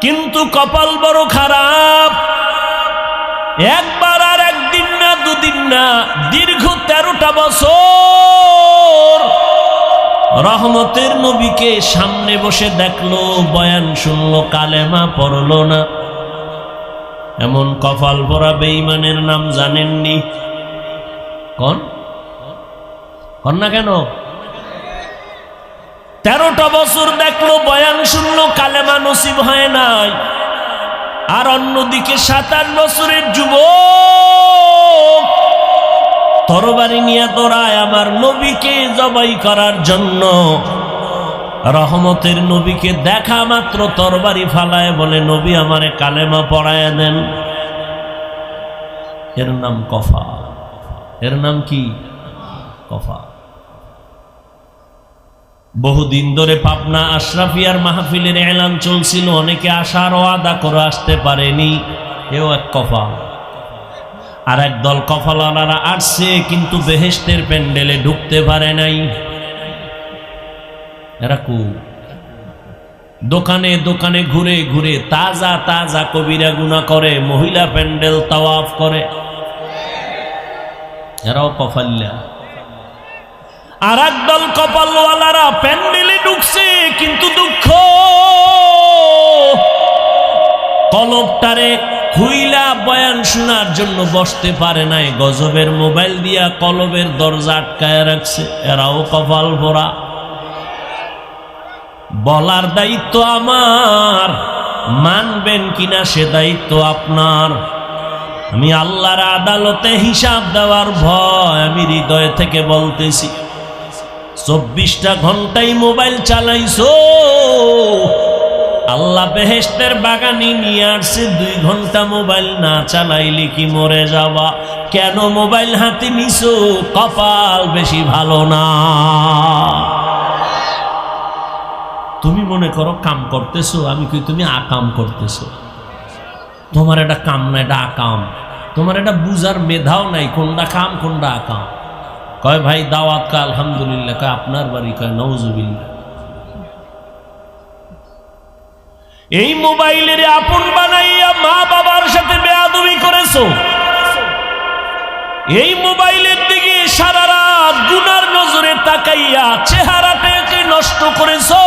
A: কিন্তু কপাল বড় খারাপ, একবার আর একদিন না দুদিন না, দীর্ঘ 13টা বছর রহমতের নবীকে সামনে বসে দেখলো, বয়ান শুনলো, কালেমা পড়লো না। এমন কপাল ভরা বেঈমানের নাম জানেননি? কোন না কেন? 13টা বছর দেখলো, বয়ান শুনলো, কালেমা নসিব হয় নাই। আর অন্যদিকে 57 বছরের যুবক তরবারি নিয়ে দৌড়ায় আমার নবীকে জবাই করার জন্য। রহমতের নবীকে দেখা মাত্র তরবারি ফালায় বলে, নবী আমারে কালেমা পড়ায় দেন। এর নাম কফা। এর নাম কি? কফা। বহুদিন ধরে পাবনা আশরাফিয়ার মাহফিলের এলান চলছিল, অনেকে আসার ওয়াদা করে আসতে পারেনি, এও এক কফা। আর এক দল কফালারা আসছে কিন্তু বেহেশতের প্যান্ডেলে ঢুকতে পারে নাই। এরা কু দোকানে দোকানে ঘুরে ঘুরে তাজা তাজা কবিরা গুনাহ করে, মহিলা প্যান্ডেল তাওয়াফ করে, এরাও কফাল্লা। আর একদল কপালওয়ালারা প্যান্ডেলে ঢুকছে কিন্তু দুঃখ, কলবটারে খুইলা বয়ান শোনার জন্য বসতে পারে নাই, গজবের মোবাইল দিয়া কলবের দরজা আটকায় রাখছে। এরাও কপাল ভরা। বলার দায়িত্ব আমার, মানবেন কিনা সে দায়িত্ব আপনার। আমি আল্লাহর আদালতে হিসাব দেওয়ার ভয় আমি হৃদয় থেকে বলতেছি। 24টা ঘন্টাই মোবাইল চালাইছো, আল্লাহ বেহেশতের বাগানে নিয়ে আসছে, 2 ঘন্টা মোবাইল না চালাইলে কি মরে যাওয়া? কেন মোবাইল হাতে নিছো? কপাল বেশি ভালো না। তুমি মনে করো কাম করতেছো, আমি কই তুমি আকাম করতেছো। তোমার এটা কাম না, এটা আকাম। তোমার এটা বুঝার মেধাও নাই কোনটা কাম কোনটা আকাম। কয় ভাই দাওয়াত, কা আলহামদুলিল্লাহ। কয় আপনার বাড়ি? কয় নাউজুবিল্লাহ। এই মোবাইলের আপন বানাইয়া মা বাবার সাথে বেয়াদবি করেছো। এই মোবাইলের দিকে সারা রাত গুনার নজরে তাকাইয়া চেহারাটাকে নষ্ট করেছো।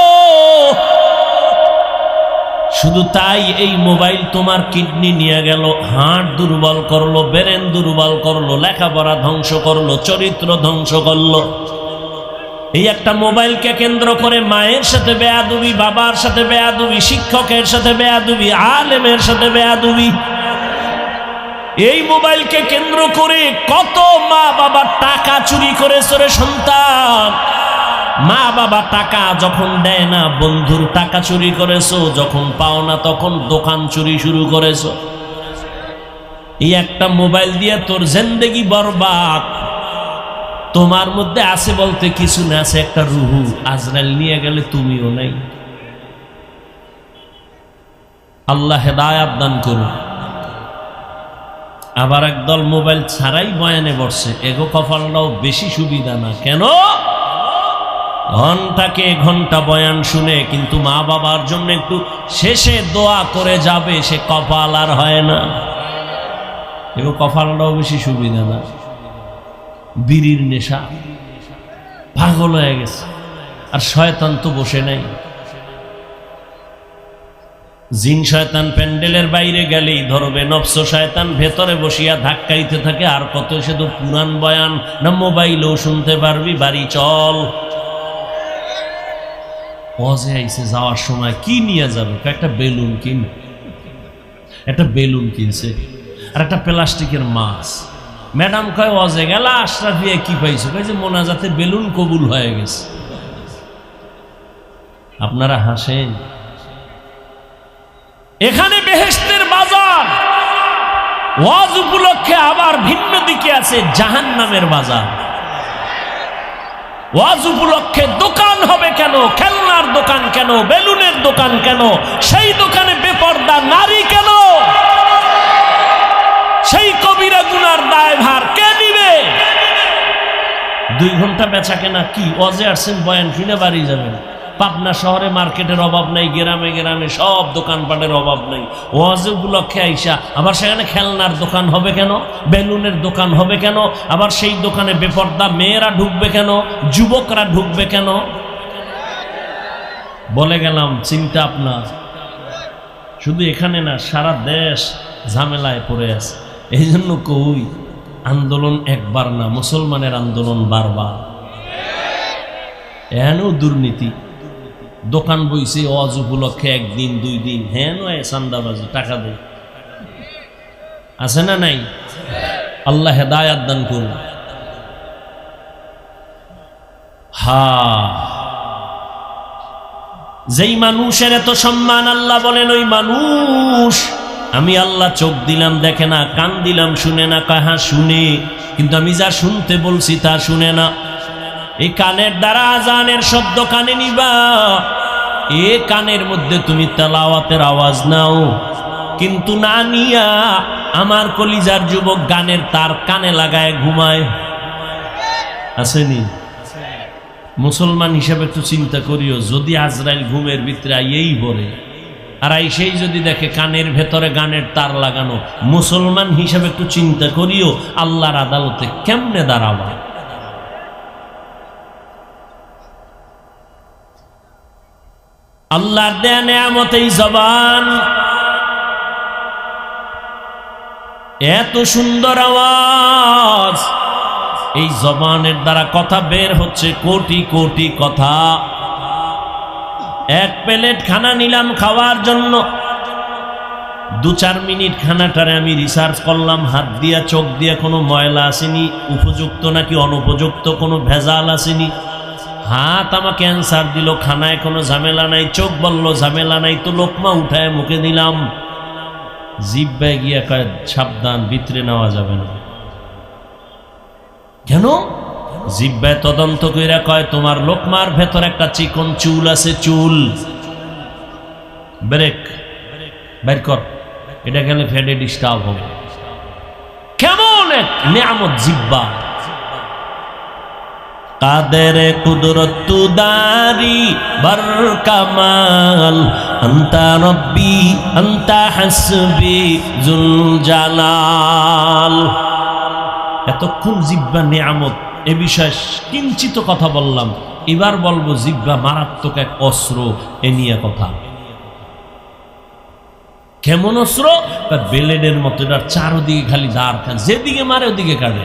A: শুধু তাই, এই মোবাইল তোমার কিডনি নিয়ে গেল, হার্ট দুর্বল করলো, ব্রেন দুর্বল করলো, লেখাপড়া ধ্বংস করলো, চরিত্র ধ্বংস করলো। এই একটা মোবাইলকে কেন্দ্র করে মায়ের সাথে বেয়াদবি, বাবার সাথে বেয়াদবি, শিক্ষকের সাথে বেয়াদবি, আলেমের সাথে বেয়াদবি। এই মোবাইলকে কেন্দ্র করে কত মা বাবার টাকা চুরি করেছে রে সন্তান। মা বাবা টাকা যখন দেয় না, বন্ধুর টাকা চুরি করেছো, যখন পাও না তখন দোকান চুরি শুরু করেছো। এই একটা মোবাইল দিয়ে তোর জিন্দেগি বরবাদ। তোমার মধ্যে আছে বলতে কিছু না, আছে একটা রুহু। আজরাইল নিয়ে গেলে তুমিও নাই। আল্লাহ হেদায়েত দান করুন। আবার একদল মোবাইল ছাড়াই বয়ানে বসছে, এগো কপালটাও বেশি সুবিধা না? কেন? ঘন্টাকে ঘন্টা বয়ান শুনে কিন্তু মা বাবার জন্য একটু শেষে দোয়া করে যাবে, সে কপাল আর হয় না। এগো কপালটাও বেশি সুবিধা না? বিড়ির নেশা, পাগল হয়ে গেছে, আর শয়তান তো বসে নাই। জিন শয়তান প্যান্ডেলের বাইরে গেলেই ধরবে, নফস শয়তান ভেতরে বসিয়া ধাক্কাইতে থাকে। আর কত সে তো পুরান বয়ান না মোবাইলেও শুনতে পারবি, বাড়ি চল। ওয়াজে আইছে, যাওয়ার সময় কি নিয়ে যাবে? একটা বেলুন কিন, একটা বেলুন কিনছে আর একটা প্লাস্টিকের মাছ। ম্যাডাম কয় ওয়াজে গেলা, আশরাফিয়া কি পাইছো? কয় যে মোনাজাতে বেলুন কবুল হয়ে গেছে। আপনারা হাসেন, এখানে বেহেশতের বাজার, ওয়াজ উপলক্ষে আবার ভিন্ন দিকে আছে জাহান্নামের বাজার। ওয়াজ উপলক্ষে দোকান হবে কেন? খেলনার দোকান কেন? বেলুনের দোকান কেন? সেই দোকানে বেপর্দা নারী কেন? সেই কবিরা গুনার দায়ভার কে নিবে? 2 ঘন্টা বেচা কেনা কি? ওয়াজে আসছেন, বয়ান শুনে বাড়ি যাবেন। পাবনা শহরে মার্কেটের অভাব নাই, গ্রামে গ্রামে সব দোকানপাটের অভাব নাই। ওয়াজ উপলক্ষে আইসা আবার সেখানে খেলনার দোকান হবে কেন? বেলুনের দোকান হবে কেন? আবার সেই দোকানে বেপর্দা মেয়েরা ঢুকবে কেন? যুবকরা ঢুকবে কেন? বলে গেলাম, চিন্তা আপনার। শুধু এখানে না, সারা দেশ ঝামেলায় পড়ে আছে। এই জন্য কই, আন্দোলন একবার না, মুসলমানের আন্দোলন বারবার। এখানেও দুর্নীতি, দোকান বইছে ওয়াজ উপলক্ষে 1 দিন 2 দিন, হ্যাঁ নয় চান্দাবাজি, টাকা দেয়, আছে না নাই? আল্লাহ হেদায়াত দান করুন। যেই মানুষের এত সম্মান, আল্লাহ বলেন ওই মানুষ আমি আল্লাহ চোখ দিলাম দেখে না, কান দিলাম শুনে না। কাহা শুনে, কিন্তু আমি যা শুনতে বলছি তা শুনে না। এই কানের দ্বারা আজানের শব্দ কানে নিবা, এ কানের মধ্যে তুমি তেলাওয়াতের আওয়াজ নাও, কিন্তু না নিয়া আমার কলিজার যুবক গানের তার কানে লাগায় ঘুমায়। আসেনি? মুসলমান হিসেবে একটু চিন্তা করিও, যদি আজরাইল ঘুমের ভিতরে আইয়েই পড়ে আর সেই যদি দেখে কানের ভেতরে গানের তার লাগানো, মুসলমান হিসেবে একটু চিন্তা করিও আল্লাহর আদালতে কেমনে দাঁড়াবা। আল্লাহর দেয়া নেয়ামত এই জবান, এত সুন্দর আওয়াজ, এই জবানের দ্বারা কথা বের হচ্ছে কোটি কোটি কথা। 1 প্লেট খানা নিলাম খাওয়ার জন্য, 2-4 মিনিট খানাটারে আমি রিসার্চ করলাম, হাত দিয়া চোখ দিয়া কোনো ময়লা আসেনি, উপযুক্ত নাকি অনুপযুক্ত কোনো ভেজাল আসেনি। হাত আমাকে অ্যান্সার দিল খানায় কোনো ঝামেলা নাই, চোখ বলল ঝামেলা নাই, তো লোকমা উঠায় মুখে দিলাম। জিহ্বায় গিয়া কয় সাবধান, ভিতরে নেওয়া যাবে না। কেন? জিহ্বায় তদন্ত কইরা কয় তোমার লোকমার ভেতর একটা চিকন চুল আছে, চুল ব্রেক বের কর, এটা গেলে ফেডে ডিস্টার্ব হবে। কেমন এক নিয়ামত জিহ্বা! কাদের কুদরত তুদারি বার কামাল, আন্তা রব্বি আন্তা হাসবি জুল জালাল। এতক্ষণ জিহ্বা নিয়ামত, এ বিষয়ে কিঞ্চিত কথা বললাম, এবার বলবো জিহ্বা মারাত্মক এক অস্ত্র, এ নিয়ে কথা। কেমন অস্ত্র? বেলেডের মতো, এটার চারদিকে খালি দাঁড়, যেদিকে মারে ওদিকে কাটে।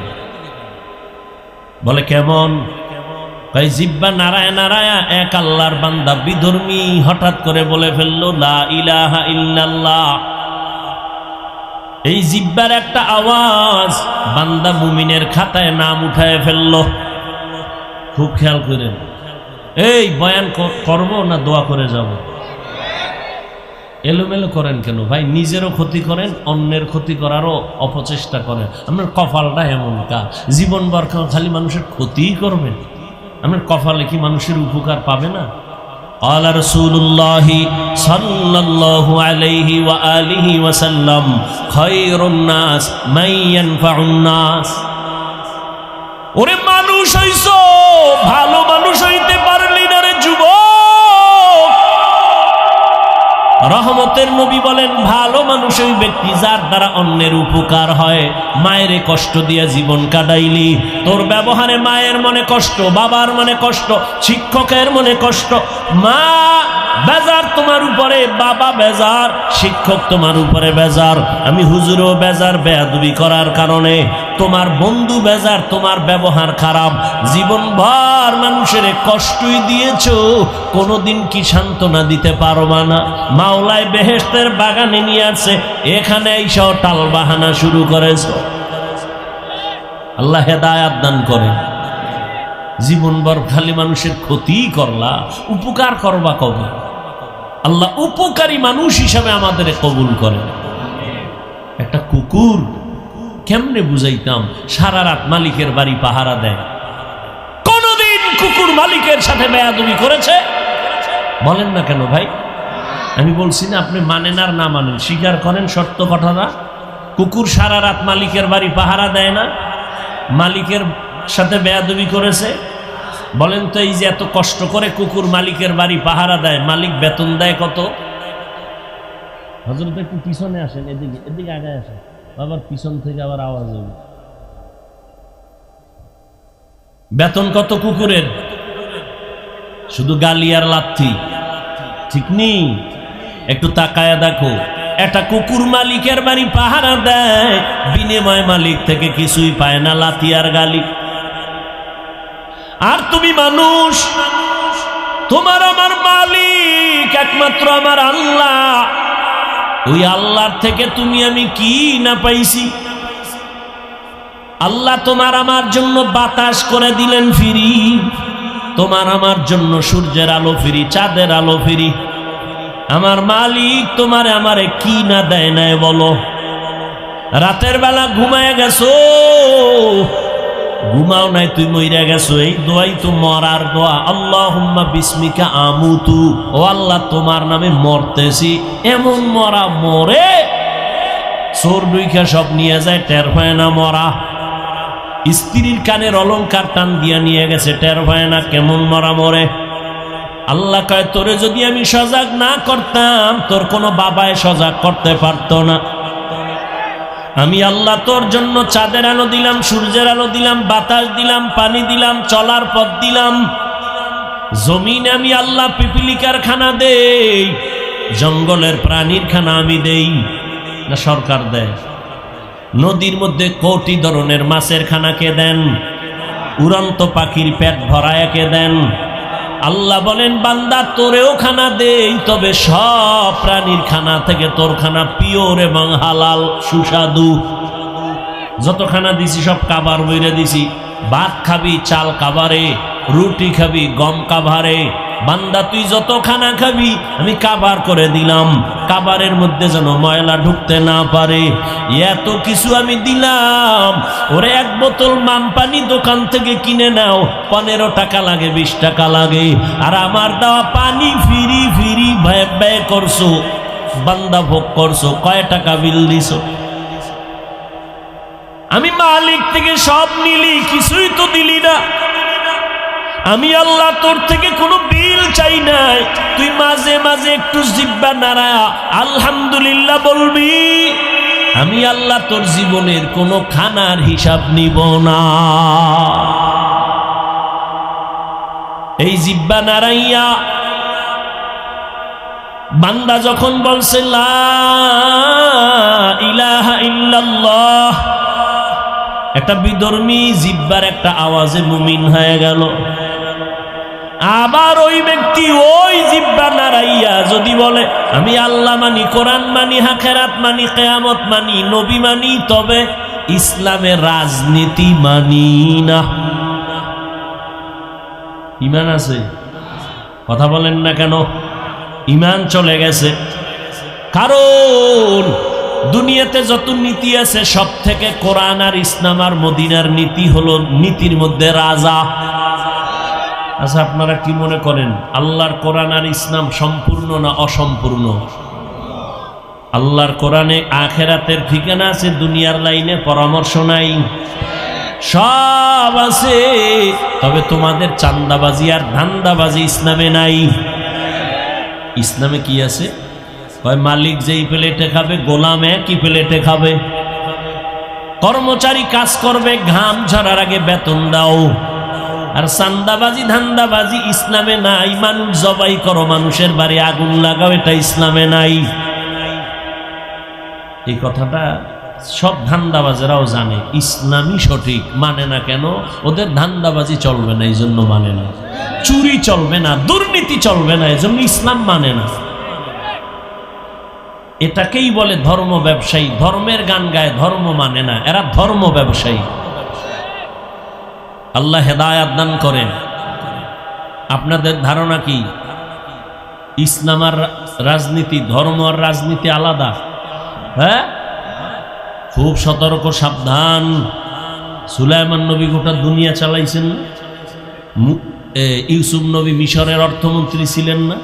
A: বলে কেমন? ভাই জিহ্বা নারায় নারায় এক আল্লাহর বান্দা বিধর্মী হঠাৎ করে বলে ফেললো লা ইলাহা ইল্লাল্লাহ। এই জিহ্বার একটা আওয়াজ বান্দা মুমিনের খাতায় নাম উঠায় ফেললো। খুব খেয়াল করেন, এই বয়ান করবো না দোয়া করে যাব? এলোমেলো করেন কেন ভাই? নিজেরও ক্ষতি করেন, অন্যের ক্ষতি করারও অপচেষ্টা করেন। আপনার কপালটা এমন কা, জীবনভর খালি মানুষের ক্ষতিই করবেন। আপনার কপালে কি মানুষের উপকার পাবে না? قال رسول الله صلى الله عليه وآله وسلم خير الناس من ينفع الناس ওরে মানুষ হইছো ভালো মানুষ হইতে পারলি না রে যুবক রহমতের নবী বলেন ভালো মানুষ ওই ব্যক্তি যার দ্বারা অন্যের উপকার হয় মায়ের কষ্ট দিয়া জীবন কাটাইলি তোর ব্যবহারে মায়ের মনে কষ্ট বাবার মনে কষ্ট শিক্ষকের মনে কষ্ট মা বেজার তোমার উপরে বাবা বেজার শিক্ষক তোমার উপরে বেজার আমি হুজুরও বেজার বেয়াদবি করার কারণে তোমার বন্ধু বেজার তোমার ব্যবহার খারাপ জীবনভর মানুষের কষ্টই দিয়েছো কোনোদিন কি সান্ত্বনা দিতে পারবা না মাওলায় বেহেশতের বাগানে নিয়ে আসছে এখানে এইসব টাল বাহানা শুরু করেছো আল্লাহ হেদায়াত দান করেন জীবনভর খালি মানুষের ক্ষতি করলা উপকার করবা কবে আল্লাহ উপকারী মানুষ হিসাবে আমাদের কবুল করেন একটা কুকুর কেমনে বুঝাইতাম সারা রাত মালিকের বাড়ি পাহারা দেয় কোনদিন কুকুর মালিকের সাথে বেয়াদবি করেছে বলেন না কেন ভাই আমি বলছি না আপনি মানেন আর না মানেন স্বীকার করেন সত্য কথাটা কুকুর সারা রাত মালিকের বাড়ি পাহারা দেয় না মালিকের সাথে বেয়াদবি করেছে বলেন তো এই যে এত কষ্ট করে কুকুর মালিকের বাড়ি পাহারা দেয় মালিক বেতন দেয় কত হযরত একটু পিছনে আসেন এদিকে আগে আসেন আবার পিছন থেকে আবার আওয়াজ হবে বেতন কত কুকুরের শুধু গালি আর লাথি ঠিক নেই একটু তাকায়া দেখো একটা কুকুর মালিকের বাড়ি পাহারা দেয় বিনিময় মালিক থেকে কিছুই পায় না লাথি আর গালি আর তুমি মানুষ তোমার আমার মালিক একমাত্র আমার আল্লাহ ওই আল্লাহর থেকে তুমি আমি কি না পাইছি আল্লাহ তোমার আমার জন্য বাতাস করে দিলেন ফ্রি তোমার আমার জন্য সূর্যের আলো ফ্রি চাঁদের আলো ফ্রি আমার মালিক তোমার আমারে কি না দেয় না বলো রাতের বেলা ঘুমায় গেছো ঘুমাও নাই তুই মইরা গেছো এই দোয়াই তো মরার দোয়া আল্লাহুম্মা বিসমিকা আমুতু ও আল্লাহ তোমার নামে মরতেছি এমন মরা মরে চোর দুইখা সব নিয়ে যায় টের পায় না মরা স্ত্রীর কানের অলংকার টান দিয়া নিয়ে গেছে টের পায় না কেমন মরা মরে আল্লাহ কয় তোরে যদি আমি সজাগ না করতাম তোর কোনো বাবায় সজাগ করতে পারতো না আমি আল্লাহ তোর জন্য চাঁদের আলো দিলাম সূর্যের আলো দিলাম বাতাস দিলাম পানি দিলাম চলার পথ দিলাম জমিনে আমি আল্লাহ পিপিলিকার খানা দেই জঙ্গলের প্রাণীর খানা আমি দেই না সরকার দেয় নদীর মধ্যে কোটি ধরনের মাছের খানা কে দেন উড়ন্ত পাখির পেট ভরায় কে দেন আল্লাহ বলেন বান্দা তোরেও খানা দেই তবে সব প্রাণীর খানা থেকে তোর খানা পিওর এবং হালাল সুস্বাদু যত খানা দিছি সব কাবার বইরে দিছি ভাত খাবি চাল কাবারে রুটি খাবি গম কাবারে বান্দা তুই যত খানা খাবি আমি কাবার করে দিলাম কাবারের মধ্যে যেন ময়লা ঢুকতে না পারে এত কিছু আমি দিলাম ওরে এক বোতল মাম পানি দোকান থেকে কিনে নাও 15 টাকা লাগে 20 টাকা লাগে আর আমার দেওয়া পানি ফিরি ফিরি ব্যয় করছো বান্দা ভোগ করছো কয় টাকা বিল দিছো আমি মালিক থেকে সব নিলি কিছুই তো দিলি না আমি আল্লাহ তোর থেকে কোনো বিল চাই নাই তুই মাঝে মাঝে একটু জিহ্বা নাড়া আলহামদুলিল্লাহ বলবি আমি আল্লাহ তোর জীবনের কোনো খানার হিসাব নিব না এই জিহ্বা নাড়াইয়া বান্দা যখন বলছে লা ইলাহা ইল্লাল্লাহ একটা বিধর্মী জিহ্বার একটা আওয়াজে মুমিন হয়ে গেল আবার ওই ব্যক্তি ওই জিহ্বা নাড়াইয়া যদি বলে আমি আল্লাহ মানি কোরআন মানি আখিরাত মানি কিয়ামত মানি নবী মানি তবে ইসলামের রাজনীতি মানি না ঈমান আছে কথা বলেন না কেন ঈমান চলে গেছে কারণ দুনিয়াতে যত নীতি আছে সব থেকে কোরআন আর ইসলাম আর মদিনার নীতি হলো নীতির মধ্যে রাজা আচ্ছা, আপনারা কি মনে করেন আল্লাহর কোরআন আর ইসলাম সম্পূর্ণ না অসম্পূর্ণ? আল্লাহর কোরআনে আখেরাতের ঠিকানা আছে, দুনিয়ার লাইনে পরামর্শ নাই, সব আছে। তবে তোমাদের চান্দাবাজি আর ধান্দাবাজি ইসলামে নাই। ইসলামে কি আছে? মালিক যেই প্লেটে খাবে, গোলাম একই প্লেটে খাবে। কর্মচারী কাজ করবে, ঘাম ঝরার আগে বেতন দাও। আর চান্দাবাজি ধান্দাবাজি ইসলামে নাই। মানুষ জবাই করো, মানুষের বাড়ি আগুন লাগাও, এটা ইসলামে নাই। এই কথাটা সব ধান্দাবাজেরাও জানে, ইসলামই সঠিক, মানে না কেন? ওদের ধান্দাবাজি চলবে না, এই জন্য মানে না। চুরি চলবে না, দুর্নীতি চলবে না, এই জন্য ইসলাম মানে না। এটাকেই বলে ধর্ম ব্যবসায়ী। ধর্মের গান গায়, ধর্ম মানে না, এরা ধর্ম ব্যবসায়ী। আল্লাহ হেদায়াত দান করেন। আপনাদের ধারণা কি ইসলাম আর রাজনীতি, ধর্ম আর রাজনীতি আলাদা? হ্যাঁ, খুব সতর্ক, সাবধান। সুলাইমান নবী গোটা দুনিয়া চালাইছেন না? ইউসুফ নবী মিশরের অর্থমন্ত্রী ছিলেন না?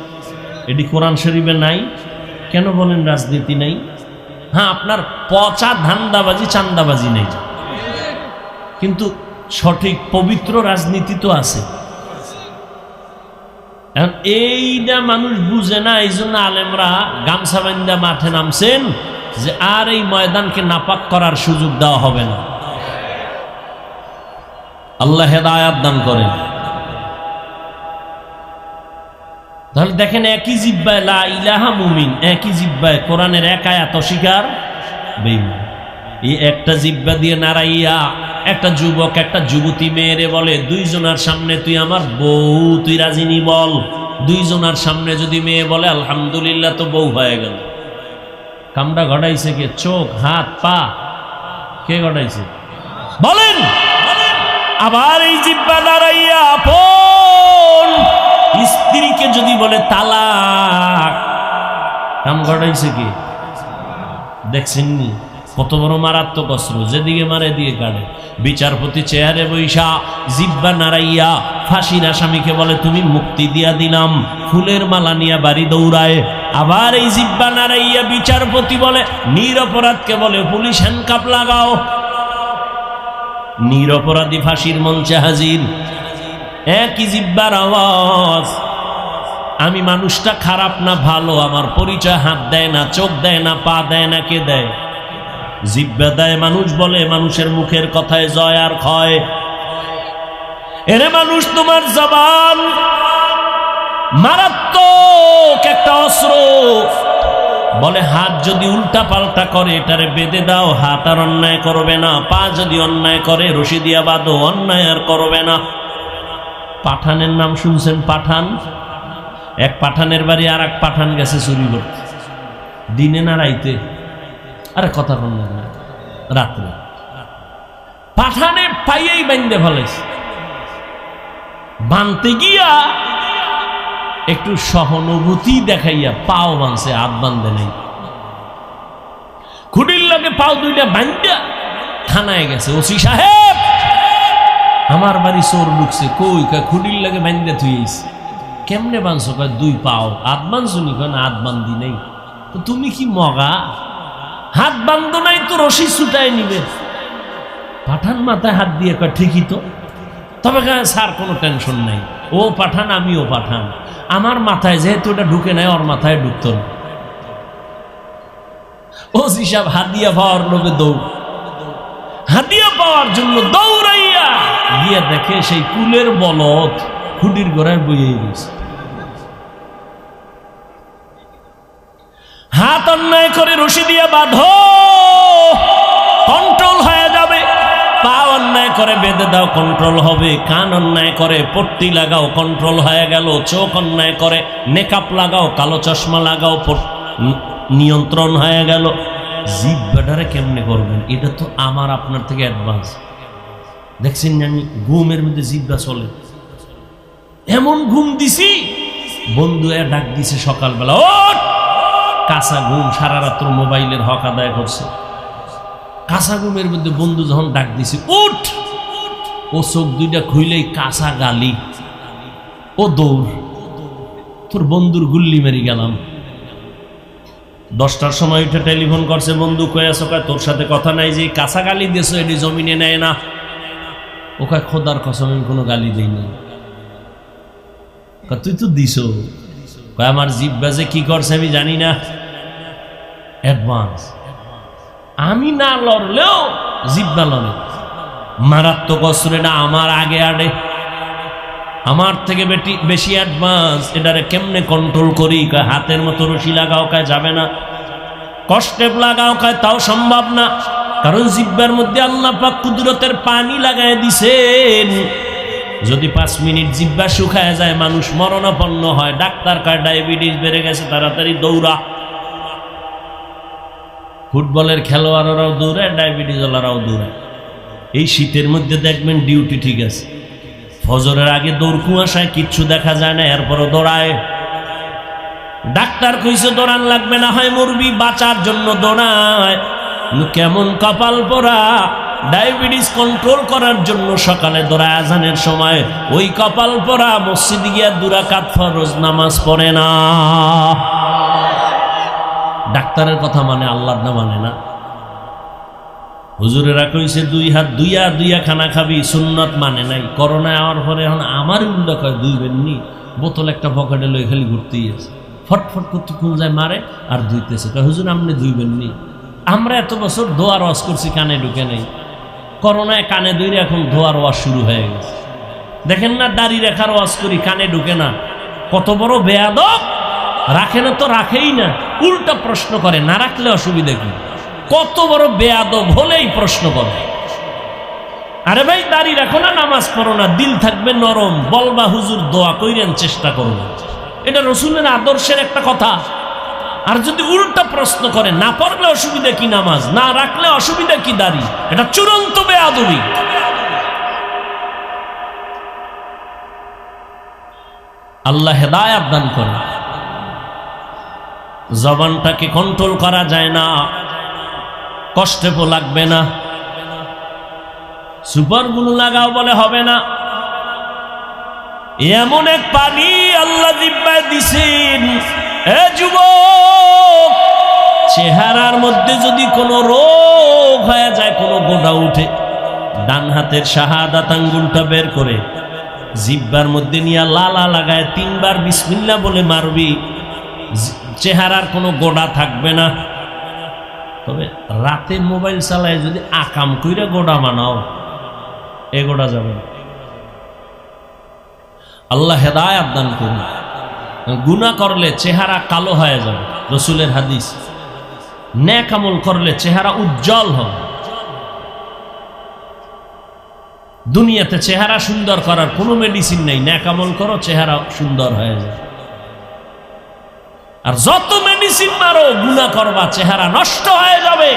A: এটি কোরআন শরীফে নাই। কেন বলেন রাজনীতি নাই? হ্যাঁ, আপনার পচা ধান্দাবাজি চান্দাবাজি নেই, কিন্তু সঠিক পবিত্র রাজনীতি তো আছে। এইটা মানুষ বুঝে না, এই জন্য আলেমরা গামছা বান্ধা মাঠে নামছেন যে আর এই ময়দানকে নাপাক করার সুযোগ দেওয়া হবে না। আল্লাহ হেদায়াত দান করেন। তাহলে দেখেন, একই জিব্বায় লা ইলাহা মুমিন, একই জিব্বায় কোরআনের এক আয়াত অস্বীকার বেঈমান। এই একটা জিব্বা দিয়ে নাড়াইয়া একটা যুবক একটা যুবতী মেয়েরে বলে, দুইজনের সামনে তুই আমার বউ, তুই রাজিনী বল। দুইজনের সামনে যদি মেয়ে বলে আলহামদুলিল্লাহ, তো বউ হয়ে গেল। কামটা ঘটাইছে কে? চোখ, হাত, পা, কে ঘটাইছে বলেন? আবার এই জিব্বা নাড়াইয়া আপন স্ত্রীকে যদি বলে তালাক, কাম ঘটাইছে কে? দেখছেননি কত বড় মারাত্মক অস্ত্র, যেদিকে মারে দিয়ে কাটে। বিচারপতি চেয়ারে বৈশা জিব্বা নাড়াইয়া ফাঁসির আসামিকে বলে তুমি মুক্তি দিয়া দিলাম, ফুলের মালা নিয়ে বাড়ি দৌড়ায়। আবার এই জিব্বা নাড়াইয়া বিচারপতি বলে নিরপরাধকে বলে পুলিশ হ্যান্ডকাপ লাগাও। নিরপরাধী ফাঁসির মঞ্চে হাজির। একই জিব্বার আওয়াজ। আমি মানুষটা খারাপ না ভালো, আমার পরিচয় হাত দেয় না, চোখ দেয় না, পা দেয় না, কে দেয়? জিব্বা দেয়। মানুষ বলে, মানুষের মুখের কথায় জয় আর ক্ষয়। এরে মানুষ, তোমার জবান মারাত্মক একটা অস্ত্র। বলে হাত যদি উল্টা পাল্টা করে এটারে বেঁধে দাও, হাত আর অন্যায় করবে না। পা যদি অন্যায় করে রশি দিয়া বাঁধো, অন্যায় আর করবে না। পাঠানের নাম শুনছেন? পাঠান। এক পাঠানের বাড়ি আর এক পাঠান গেছে চুরি করতে, দিনে না রাইতে? আরে কথা বল না, রাত্রে। পাঠানে পাইয়েই বান্ধে ফেলাইছে। বানতে গিয়া একটু সহানুভূতি দেখাইয়া পাও বানছে, হাত বান্ধে নাই। খুঁটির লাগে পাও দুইটা বান্ধা থানায় গেছে। ওসি সাহেব, আমার বাড়ি চোর ঢুকছে। কই? খুঁটির লাগে বান্ধে থুইছে। কেমনে বানছো? দুই পাও। হাত বানছো নি? না, হাত বান্ধি নেই। তো তুমি কি মগা? হাত বান্ধ নাই তো রশি ছুটায় নিবে। পাঠান মাথায় হাত দিয়ে কয় ঠিকই তো। তবে স্যার কোনো টেনশন নাই, ও পাঠান আমিও পাঠান, আমার মাথায় যেহেতু এটা ঢুকে নাই, ওর মাথায় ঢুকতো না। ওসি সাহেব হাদিয়া পাওয়ার লোভে দৌড়। হাদিয়া পাওয়ার জন্য দৌড়াইয়া গিয়া দেখে সেই কুলের বলদ খুঁটির গোড়ায় বইয়ে গেছে। হাত অন্যায় করে রশি দিয়ে বাঁধো, কন্ট্রোল হয়ে যাবে। পা অন্যায় করে বেঁধে দাও, কন্ট্রোল হবে। কান অন্যায় করে পট্টি লাগাও, কন্ট্রোল হয়ে গেল। চোখ অন্যায় করে নেকাপ লাগাও, কালো চশমা লাগাও, নিয়ন্ত্রণ হয়ে গেল। জিহ্বাটারে কেমনে করবেন? এটা তো আমার আপনার থেকে অ্যাডভান্স। দেখছেন আমি ঘুমের মধ্যে জিহ্বা চলে, এমন ঘুম দিছি। বন্ধু ডাক দিছে সকালবেলা, ওঠ! কাঁচা ঘুম, সারা রাত্র মোবাইলের হক আদায় করছে। কাঁচা ঘুমের মধ্যে বন্ধু যখন ডাক দিছে, উঠ! ও চোখ দুইটা খুইলেই কাঁচা গালি। ও দৌড়, তোর বন্ধুর গুল্লি মেরি গেলাম। 10টার সময় উঠে টেলিফোন করছে, বন্ধু কয়ে আছো? কয় তোর সাথে কথা নাই, যে কাঁচা গালি দিয়েছো এটি জমিনে নেয় না। ও কয় খোদার কসম আমি কোনো গালি দিই না। তুই তো দিস। কয় আমার জিহ্বা যে কি করছে আমি জানি না, অ্যাডভান্স। আমি না লড়লেও জিহ্বা লড়ে, মারাত্মক অস্ত্র। এটা আমার আগে আড়ে, আমার থেকে বেশি অ্যাডভান্স। এটারে কেমনে কন্ট্রোল করি? কয় হাতের মতো রশি লাগাও, কয় যাবে না। কষ্টে লাগাও, কয় তাও সম্ভব না, কারণ জিহ্বার মধ্যে আল্লাহ পাক কুদরতের পানি লাগাই দিছেন। যদি 5 মিনিট জিহ্বা শুকায় যায় মানুষ মরণাপন্ন হয়। ডাক্তার কয় ডায়াবেটিস বেড়ে গেছে, তাড়াতাড়ি দৌড়া। ফুটবলের খেলোয়াড়রাও দৌড়ায়, ডায়াবেটিস ওয়ালারাও দৌড়ায়। এই শীতের মধ্যে দেখবেন ডিউটি ঠিক আছে, ফজরের আগে দৌড়, কুয়াশায় কিচ্ছু দেখা যায় না, এরপরও দৌড়ায়। ডাক্তার কইছে দৌড়ান লাগবে না, হয় মরবি, বাঁচার জন্য দৌড়ায়। কেমন কপাল পোড়া, ডায়াবেটিস কন্ট্রোল করার জন্য সকালে দৌড়ায় আজানের সময়। ওই কপাল পোড়া মসজিদে গিয়া 2 রাকাত ফরজ নামাজ পড়ে না। ডাক্তারের কথা মানে, আল্লাহর না মানে না। হুজুরেরা কইছে 2 হাত দুইয়া খানা খাবি, সুন্নত মানে নাই। করোনায় আওয়ার পরে এখন আমার উল্টা কয় দুইবেননি, বোতল একটা পকেটে লই খালি ঘুরতেই আছে, ফটফট করতে কোন যায় মারে আর ধুইতেছে। কয় হুজুর আপনি ধুইবেননি? আমরা এত বছর ধোয়ার ওয়াজ করছি, কানে ঢুকে নেই। করোনায় কানে ধুইরে এখন ধোয়ার ওয়াজ শুরু হয়ে গেছে। দেখেন না, দাড়ি রেখার ওয়াজ করি, কানে ঢুকে না। কত বড় বেয়াদব! রাখে না তো রাখেই না, উল্টা প্রশ্ন করে, না রাখলে অসুবিধা কি? কত বড় বেয়াদব হলেই প্রশ্ন করে। আরে ভাই দাড়ি রাখো না, নামাজ পড়ো না, দিল থাকবে নরম, বলবা হুজুর দোয়া কইরেন, চেষ্টা করুন। এটা রসুলের আদর্শের একটা কথা। আর যদি উল্টা প্রশ্ন করে, না পড়লে অসুবিধা কি নামাজ, না রাখলে অসুবিধা কি দাড়ি, এটা চূড়ান্ত বেয়াদবি। আল্লাহ হেদায়েত দান করে। জবানটাকে কন্ট্রোল করা যায় না, কষ্টে লাগবে না। সুপার গুলো লাগাও বলে হবে না। এমন এক পানি আল্লাহ জিহ্বায় দিছেন, এ যুবক, চেহারার মধ্যে যদি কোনো রোগ হয়ে যায়, কোনো গোটা উঠে, ডান হাতের শাহাদাত আঙ্গুলটা বের করে জিহ্বার মধ্যে নিয়ে লালা লাগায় 3 বার বিসমিল্লাহ বলে মারবি, চেহারার কোনো গোড়া থাকবে না। তবে রাতে মোবাইল চালায় যদি আকাম কইরা গোড়া মানাও, এ গোড়া যাবে না। আল্লাহ হেদায়েত দান করুন। গুনাহ করলে চেহারা কালো হয়ে যাবে, রসুলের হাদিস। নেক আমল করলে চেহারা উজ্জ্বল হবে। দুনিয়াতে চেহারা সুন্দর করার কোনো মেডিসিন নেই। নেক আমল করো, চেহারা সুন্দর হয়ে যায়। আর যত মেডিসিন মারো, গুনাহ করবা, চেহারা নষ্ট হয়ে যাবে।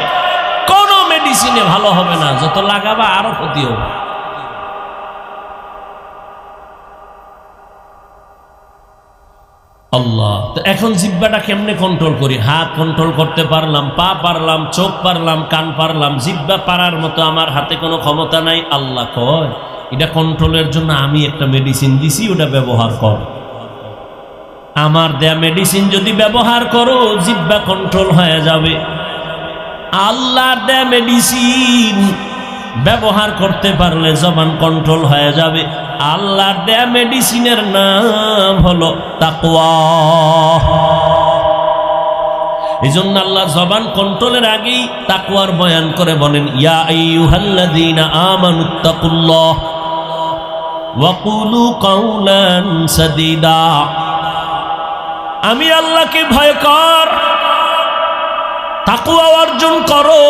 A: কোনো মেডিসিনে ভালো হবে না, যত লাগাবা আরো ক্ষতি হবে। আল্লাহ, তো এখন জিহ্বাটা কেমনে কন্ট্রোল করি? হাত কন্ট্রোল করতে পারলাম, পা পারলাম, চোখ পারলাম, কান পারলাম, জিহ্বা পারার মতো আমার হাতে কোনো ক্ষমতা নাই। আল্লাহ কয় এটা কন্ট্রোলের জন্য আমি একটা মেডিসিন দিছি, ওটা ব্যবহার কর। আমার দেয়া মেডিসিন যদি ব্যবহার করো, জিহ্বা কন্ট্রোল হয়ে যাবে। আল্লাহর দেয়া মেডিসিন ব্যবহার করতে পারলে জবান কন্ট্রোল হয়ে যাবে। আল্লাহর দেয়া মেডিসিনের নাম হলো তাকওয়া। এই জন্য আল্লাহ জবান কন্ট্রোলের আগেই তাকওয়ার বয়ান করে বলেন, ইয়া আইয়ুহাল্লাযীনা আমানুত্তাকুল্লাহ ওয়া কুলু কাওলান সাদীদা। আমি আল্লাহকে ভয় কর, তাকওয়া অর্জন করো।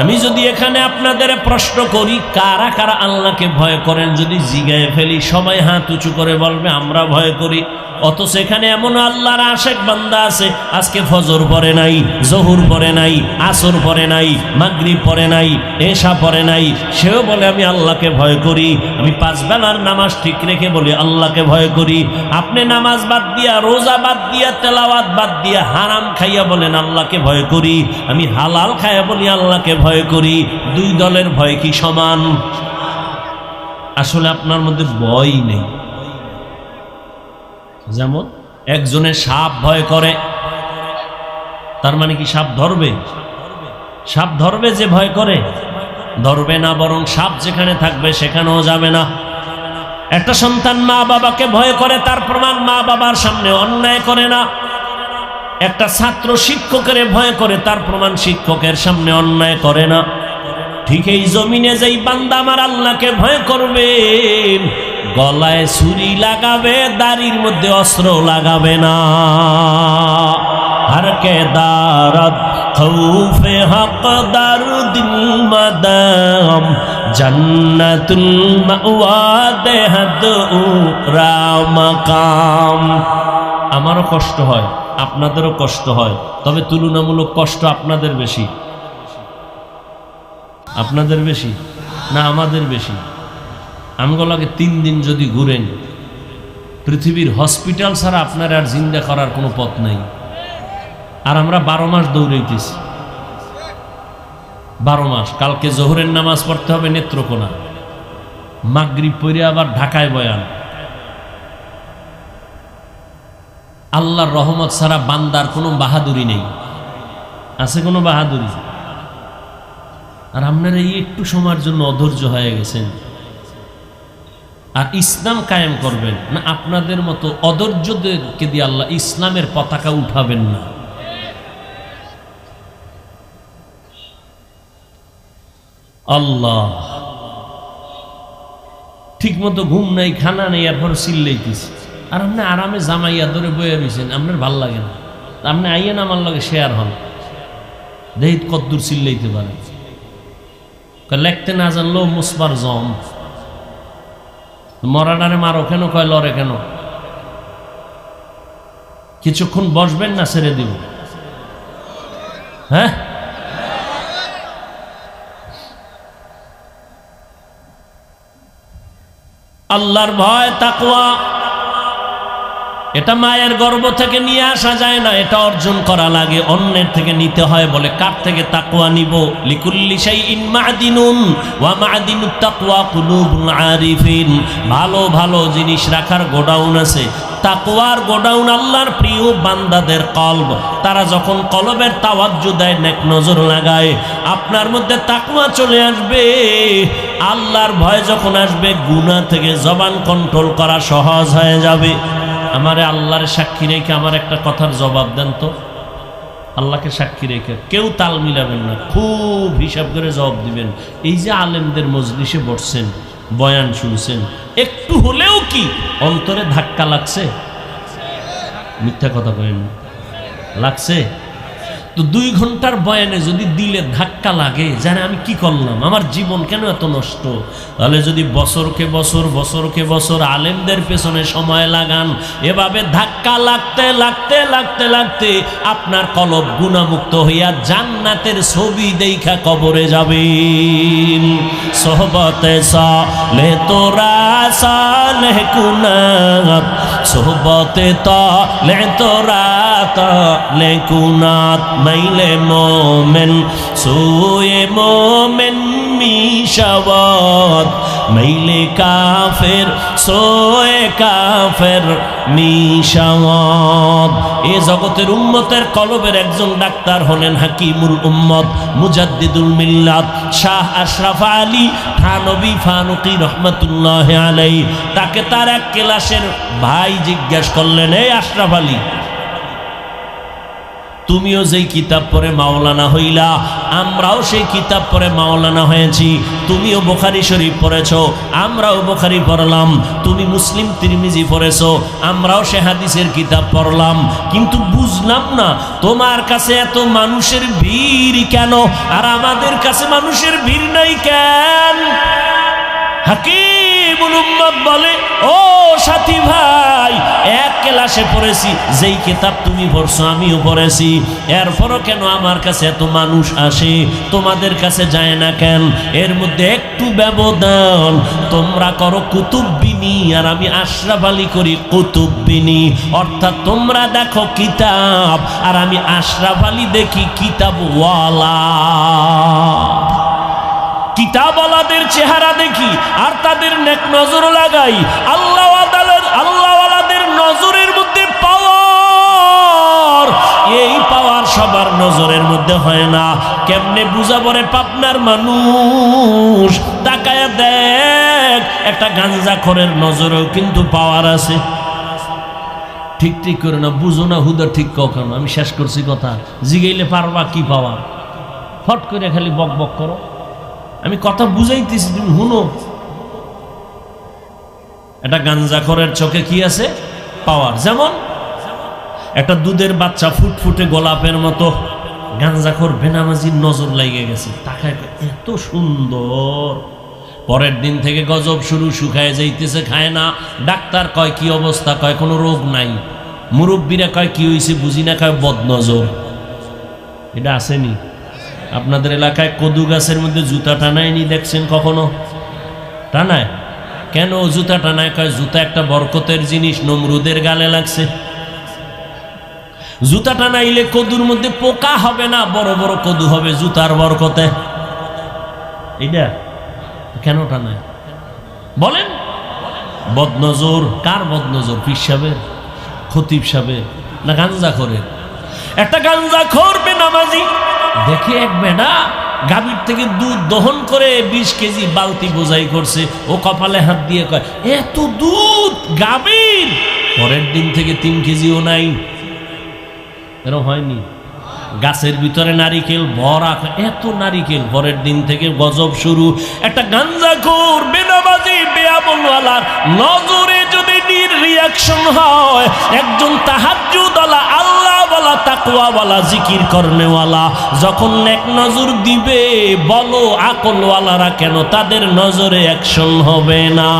A: আমি যদি এখানে আপনাদের প্রশ্ন করি, কারা কারা আল্লাহকে ভয় করেন, যদি জিগায় ফেলি, সবাই হাত উঁচু করে বলবে আমরা ভয় করি। অথচ এখানে এমন আল্লাহর আশেক বান্দা আছে, আজকে ফজর পড়ে নাই, জহুর পড়ে নাই, আসর পড়ে নাই, মাগরিব পড়ে নাই, এশা পড়ে নাই, সেও বলে আমি আল্লাহকে ভয় করি। আমি 5 বেলার নামাজ ঠিক রেখে বলি আল্লাহকে ভয় করি। আপনি নামাজ বাদ দিয়া, রোজা বাদ দিয়া, তেলাওয়াত বাদ দিয়া, হারাম খাইয়া বলেন আল্লাহকে ভয় করি। আমি হালাল খাইয়া বলি আল্লাহকে ভয় করি। 2 দলের ভয় কি সমান? আসলে আপনার মধ্যে ভয় নেই, যেমন একজনের সাপ ভয় করে, তার মানে কি সাপ ধরবে? সাপ ধরবে যে ভয় করে? ধরবে না, বরং সাপ যেখানে থাকবে সেখানেও যাবে না। একটা সন্তান মা বাবাকে ভয় করে, তার প্রমাণ মা বাবার সামনে অন্যায় করে না। একটা ছাত্র শিক্ষকের ভয় করে, তার প্রমাণ শিক্ষকের সামনে অন্যায় করে না। ঠিক এই জমিনে যেই বান্দা আমার আল্লাহকে ভয় করবে, গলায় ছুরি লাগাবে, দাড়ির মধ্যে অস্ত্র লাগাবে না। हर के दारद खौफे हक दरुदिल मदाम जन्नतुल मावा देहद रामकाम। আমারও কষ্ট হয়, আপনাদেরও কষ্ট হয়, তবে তুলনামূলক কষ্ট আপনাদের বেশি। আপনাদের বেশি না আমাদের বেশি? আমগুলোকে 3 দিন যদি ঘুরেন, পৃথিবীর হসপিটাল ছাড়া আপনার আর জিন্দা করার কোনো পথ নেই। আর আমরা 12 মাস দৌড়াইতেছি, 12 মাস। কালকে জোহরের নামাজ পড়তে হবে নেত্রকোনা, মাগরিব পড়ে আবার ঢাকায় বয়ান। আল্লাহর রহমত ছাড়া বান্দার কোনো বাহাদুরি নেই। আছে কোনো বাহাদুরি? আর আপনারা এই একটু সময়ের জন্য অধৈর্য হয়ে গেছেন। আর ইসলাম কায়েম করবেন না, আপনাদের মতো অধৈর্যদেরকে দিয়ে আল্লাহ ইসলামের পতাকা উঠাবেন না। আল্লাহ ঠিক মতো ঘুম নাই, খানা নেই, এরপর চিল্লাইতেছি। আর আপনি আরামে জামাইয়া ধরে বয়ে রয়েছেন, আপনার ভাল লাগে না। আপনি আইয়েন আমার লগে শেয়ার হন, দেখি কদ্দুর চিল্লাইতে পারেন। লেখতে না জানলেও মুসবার জম, মরাডারে মারো কেন, কয় লড়ে কেন? কিছুক্ষণ বসবেন না ছেড়ে দিব? হ্যাঁ, আল্লাহর ভয় তাকওয়া এটা মায়ের গর্ভ থেকে নিয়ে আসা যায় না, এটা অর্জন করা লাগে, অন্যের থেকে নিতে হয়। বলে কার থেকে তাকওয়া নিব? লিকুল্লি শাইইন মা'দিনুন ওয়া মা'দিনুত তাকওয়া কুলুবুল আরিফিন। ভালো ভালো জিনিস রাখার গোডাউন আছে, তাকওয়ার গোডাউন আল্লাহর প্রিয় বান্দাদের কলব। তারা যখন কলবের তাওয়াজ্জু দেয়, নেক নজর লাগায়, আপনার মধ্যে তাকওয়া চলে আসবে। আল্লাহর ভয় যখন আসবে, গুনাহ থেকে জবান কন্ট্রোল করা সহজ হয়ে যাবে। আমারে আল্লাহর সাক্ষী রেখে আমার একটা কথার জবাব দেন তো। আল্লাহকে সাক্ষী রেখে কেউ তাল মিলাবেন না, খুব হিসাব করে জবাব দিবেন। এই যে আলেমদের মজলিসে বসছেন, বয়ান শুনছেন, একটু হলেও কি অন্তরে ধাক্কা লাগছে? মিথ্যা কথা বলেন, লাগছে তো? 2 ঘন্টার বয়ানে যদি দিলে ধাক্কা লাগে, জানে আমি কি করলাম, আমার জীবন কেন এত নষ্ট, তাহলে যদি বছরকে বছর আলেমদের পেছনে সময় লাগান, এভাবে ধাক্কা লাগতে লাগতে লাগতে লাগতে আপনার কলব গুনাহমুক্ত হইয়া জান্নাতের ছবি দেখা কবরে যাবেন। সোহবতে সালে তোরা সালে কুনাত, সোহবতে তালে তোরা তালে কুনাত। মাইলে মোমেন সোয়ে মোমেন মিশাওয়াত, মাইলে কাফের সোয়ে কাফের মিশাওয়াত। এ জগতের উম্মতের কলবের একজন ডাক্তার হলেন হাকিমুল উম্মত, মুজাদ্দিদুল মিল্লাত শাহ আশরাফ আলী থানবী ফারুকী রহমাতুল্লাহ আলাইহি। তাকে তার এক ক্লাসের ভাই জিজ্ঞেস করলেন, এই আশরাফ আলী, তুমিও যেই কিতাব পড়ে মাওলানা হইলা, আমরাও সেই কিতাব পড়ে মাওলানা হয়েছি। তুমিও বুখারী শরীফ পড়েছো, আমরাও বুখারী পড়লাম। তুমি মুসলিম তিরমিজি পড়েছো, আমরাও সে হাদিসের কিতাব পড়লাম। কিন্তু বুঝলাম না তোমার কাছে এত মানুষের ভিড় কেন, আর আমাদের কাছে মানুষের ভিড় নাই কেন? হাকিমুল উম্মত বলে, ও সাথী ভাই, এক ক্লাসে পড়েছি, যেই কিতাব তুমি পড়ছো আমিও পড়েছি, এরপরও কেন আমার কাছে এত মানুষ আসে, তোমাদের কাছে যায় না কেন? এর মধ্যে একটু ব্যবধান। তোমরা করো কুতুববিনী, আর আমি আশরাফ আলী করি কুতুববিনী। অর্থাৎ তোমরা দেখো কিতাব, আর আমি আশরাফ আলী দেখি কিতাবওয়ালা। কিতাবওয়ালাদের চেহারা দেখি আর তাদের নেক নজর লাগাই। আল্লাহওয়ালাদের নজরের নজরের মধ্যে হয় না। কেমনে বুঝাবো রে পাবনার মানুষ? তাকায়া দেখ, একটা গাঞ্জাখোরের নজরেও কিন্তু পাওয়ার আছে। ঠিক ঠিক করে না, বুঝো না, হুদা ঠিক কখনো। আমি শেষ করছি কথা, জিগাইলে পারবা কি পাওয়া? ফট করে খালি বক বক করো। আমি কথা বুঝাইতেছি, তুমি শুনো। একটা গাঞ্জাখোরের চোখে কি আছে? পাওয়ার। যেমন একটা দুধের বাচ্চা ফুটফুটে গোলাপের মতো, গাঞ্জাখোর বেনামাজির নজর লাগিয়ে গেছে। তাকায়, এত সুন্দর। পরের দিন থেকে গজব শুরু, শুকায় যাইতেছে, খায় না। ডাক্তার কয় কি অবস্থা? কয় কোনো রোগ নাই। মুরব্বীরা কয় কি হয়েছে বুঝি না, কয় বদনজর। এটা আসেনি আপনাদের এলাকায়? কদু গাছের মধ্যে জুতা টানায়নি দেখছেন কখনো? টানায় কেন জুতা টানায়? কয় জুতা একটা বরকতের জিনিস, নমরুদের গালে লাগছে। জুতা টানাইলে কদুর মধ্যে পোকা হবে না, বড় বড় কদু হবে জুতার বরকতে। এইটা কেন টানায় বলেন? বদনজর। কার বদনজর? পীর সাহেবের, খতিব সাহেবের, না গাঞ্জাখোরের? একটা গাঞ্জাখোর বেনামাজি দেখে এক বেটা গাভীর থেকে দুধ দহন করে 20 কেজি বালতি বোঝাই করছে। ও কপালে হাত দিয়ে কয়, এত দুধ গাভীর? পরের দিন থেকে 3 কেজিও নাই। এরকম হয়নি? গাছের ভিতরে নারিকেল ভরা, এত নারিকেল। পরের দিন থেকে গজব শুরু। একটা গাঞ্জাখোর বেনামাজি বেয়ামলওয়ালার নজরে যদি রিয়াকশন হয়, একজন তাহাজ্জুদওয়ালা, আল্লাহওয়ালা, তাকওয়াওয়ালা, জিকির করনেওয়ালা যখন এক নজর দিবে, বলো আকলওয়ালারা কেন তাদের নজরে অ্যাকশন হবে না?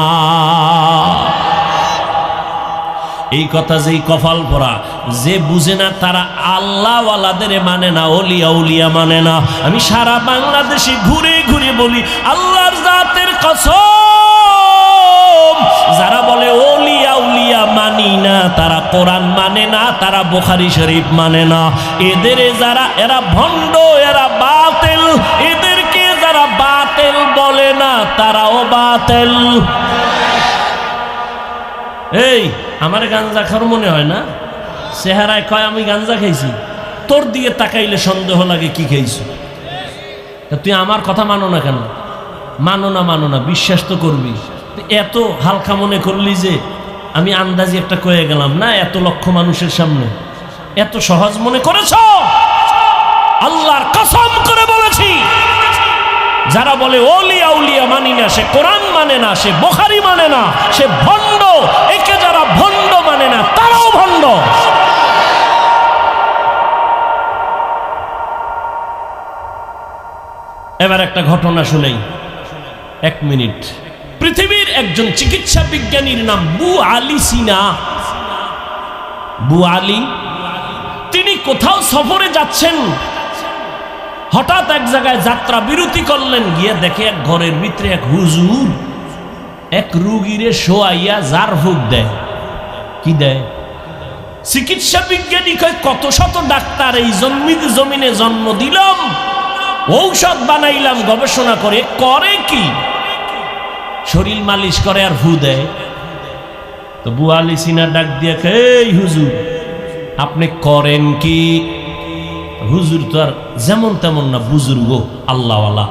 A: এই কথা যেই কপাল পরা, যে বুঝে না তারা আল্লাহওয়ালাদের মানে না, ওলিয়া উলিয়া মানে না। আমি সারা বাংলাদেশে ঘুরে ঘুরে বলি, আল্লাহর জাতের কসম, যারা বলে ওলিয়া উলিয়া মানি না, তারা কোরআন মানে না, তারা বুখারী শরীফ মানে না। এরা ভণ্ড, এরা বাতিল। এদেরকে যারা বাতিল বলে না, তারাও বাতিল। এই আমার গাঞ্জাখোর মনে হয় না? চেহারায় কয় আমি গাঞ্জা খাইছি, তোর দিকে তাকাইলে সন্দেহ লাগে কি খাইছো। তুই আমার কথা মানো না কেন? মানো না, বিশ্বাস তো করবি। এত হালকা মনে করলি যে আমি আন্দাজি একটা কয়ে গেলাম না, এত লক্ষ মানুষের সামনে এত সহজ মনে করেছ? আল্লাহর কসম করে বলেছি, যারা বলে ওলিয়া উলিয়া মানি না, সে কোরআন মানে না, সে বুখারী মানে না, সে ভণ্ড। একে যারা ভণ্ড মানে না, তারাও ভণ্ড। এবার একটা ঘটনা শুনেই, 1 মিনিট। পৃথিবীর একজন চিকিৎসা বিজ্ঞানীর নাম বু আলী সিনা। বু আলী, তিনি কোথাও সফরে যাচ্ছেন, হঠাৎ এক জায়গায় যাত্রা বিরতি করলেন। গিয়ে দেখে এক ঘরের ভিতরে এক হুজুর এক রুগীরে শোয়াইয়া জার ফুক দেয়। কি দেয়? চিকিৎসা বিজ্ঞানী কয়, কত শত ডাক্তার এই জমিনে জন্ম দিলাম, ঔষধ বানাইলাম গবেষণা করে কি? শরীর মালিশ করে আর ফু দেয়। তো বু আলী সিনা ডাক দিয়ে, এই হুজুর আপনি করেন কি? হুজুর তো আর যেমন তেমন না, বুজুর্গ আল্লাহওয়ালা,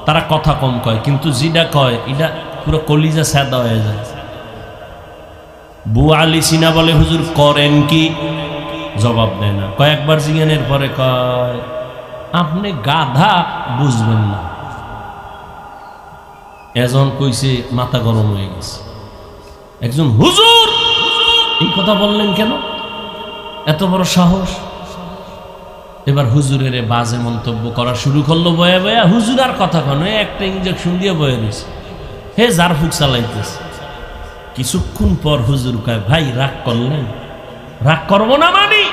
A: তারা কথা কম কয়, কিন্তু যেটা কয় এটা পুরো কলিজা সাদা হয়ে যায়। বু আলী সিনা বলে, হুজুর করেন কি? জবাব দেয় না। কয়েকবার জিজ্ঞানের পরে কয়, আপনি গাধা, বুঝবেন না। এজন কইছে মাথা গরম হয়ে গেছে। একজন হুজুর এই কথা বললেন কেন? এত বড় সাহস! এবার হুজুরের বাজে মন্তব্য করা শুরু করলো বয়া বয়া। হুজুর আর কথা কন, একটা ইঞ্জেকশন দিয়ে বয়ে দিয়েছে, হে জার ফুক চালাইতেছে। কিছুক্ষণ পর হুজুর কয়, ভাই রাগ করলেন? রাগ করবো না মানি,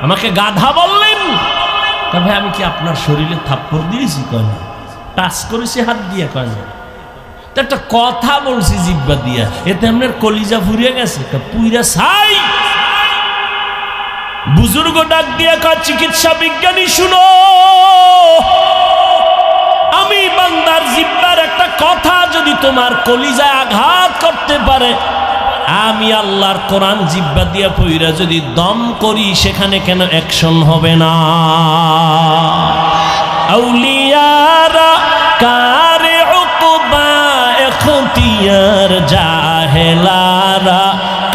A: আমাকে গাধা বললেন। ভাই আমি কি আপনার শরীরে থাপ্পড় দিয়েছি? কয় না। টাচ করেছি হাত দিয়ে? কয় না। একটা কথা বলছি জিব্বা দিয়া, এতে আপনার কলিজা ফুরিয়ে গেছে? পুইরা ছাই। বুজুর্গ ডাক দিয়া কয়, চিকিৎসা বিজ্ঞানী শুনো, আমি বান্দার জিব্বার একটা কথা যদি তোমার কলিজায় আঘাত করতে পারে, আমি আল্লাহর কোরআন জিহ্বা দিয়া পইরা যদি দম করি সেখানে কেন অ্যাকশন হবে না? আউলিয়ারা কারে উকবা এখতিয়ার, জাহেলারা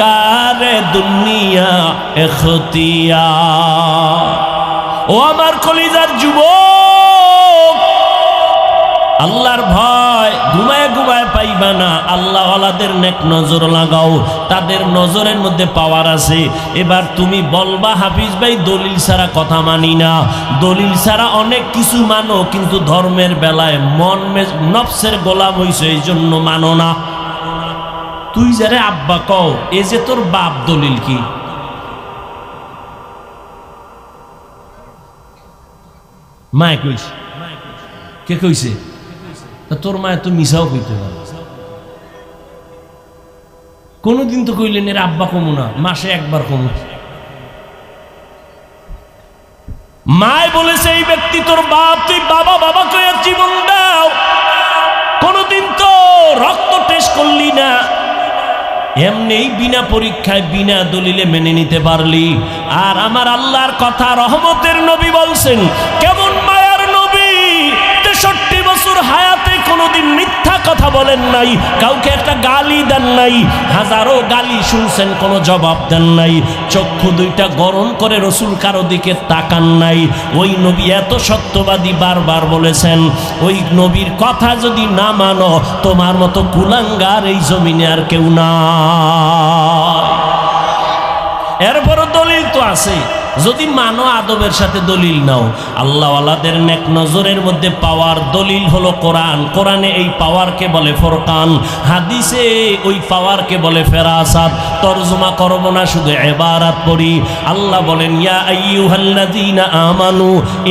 A: কারে দুনিয়া এখতিয়ার। ও আমার কলিজার যুবক, আল্লাহর ভয় ঘুমায় ঘুমায় পাইবা না। আল্লাহ ওয়ালাদের নেক নজর লাগাও, তাদের নজরের মধ্যে পাওয়ার আছে। এবার তুমি বলবা হাফিজ ভাই দলিল ছাড়া কথা মানি না, দলিল ছাড়া অনেক কিছু মানো, কিন্তু ধর্মের বেলায় মন নফসের গোলাম হইছে এই জন্য মানো না। তুই যারে আব্বা কও, এ যে তোর বাপ, দলিল কি? মায় কইছে, কে কইছে? তোর মায় তো মিশাও কইতে পারে। কোনদিন তো কইলেন এর আব্বা কমু না, মাসে একবার কমু। মায় বলেছে এই ব্যক্তি তোর বাপ, তুই বাবা বাবা কয়ে জীবন দাও। কোনদিন তো রক্ত টেস্ট করলি না, এমনি বিনা পরীক্ষায় বিনা দলিলে মেনে নিতে পারলি। আর আমার আল্লাহর কথা, রহমতের নবী বলছেন, কেমন মায়ার নবী, 63 বছর হায়াতে কোনোদিন মিথ্যা কথা বলেন নাই, কাউকে একটা গালি দেন নাই, হাজারো গালি শুনছেন কোনো জবাব দেন নাই, চক্ষু দুইটা গরম করে রসুল কারো দিকে তাকান নাই। ওই নবী এত সত্যবাদী, বারবার বলেছেন ওই নবীর কথা যদি না মানো তোমার মতো কুলাঙ্গার এই জমিনে আর কেউ না। এরপরও দলিল তো আছে, যদি মানো আদবের সাথে দলিল নাও। আল্লাহওয়ালাদের নেক নজরের মধ্যে পাওয়ার দলিল হলো কোরআন। কোরআনে এই পাওয়ারকে বলে ফুরকান, হাদিসে ওই পাওয়ারকে বলে ফেরাসাত। তরজমা করব না, শুধু ইবারত পড়ি। আল্লাহ বলেন, ইয়া আইয়ুহাল্লাযীনা আমানু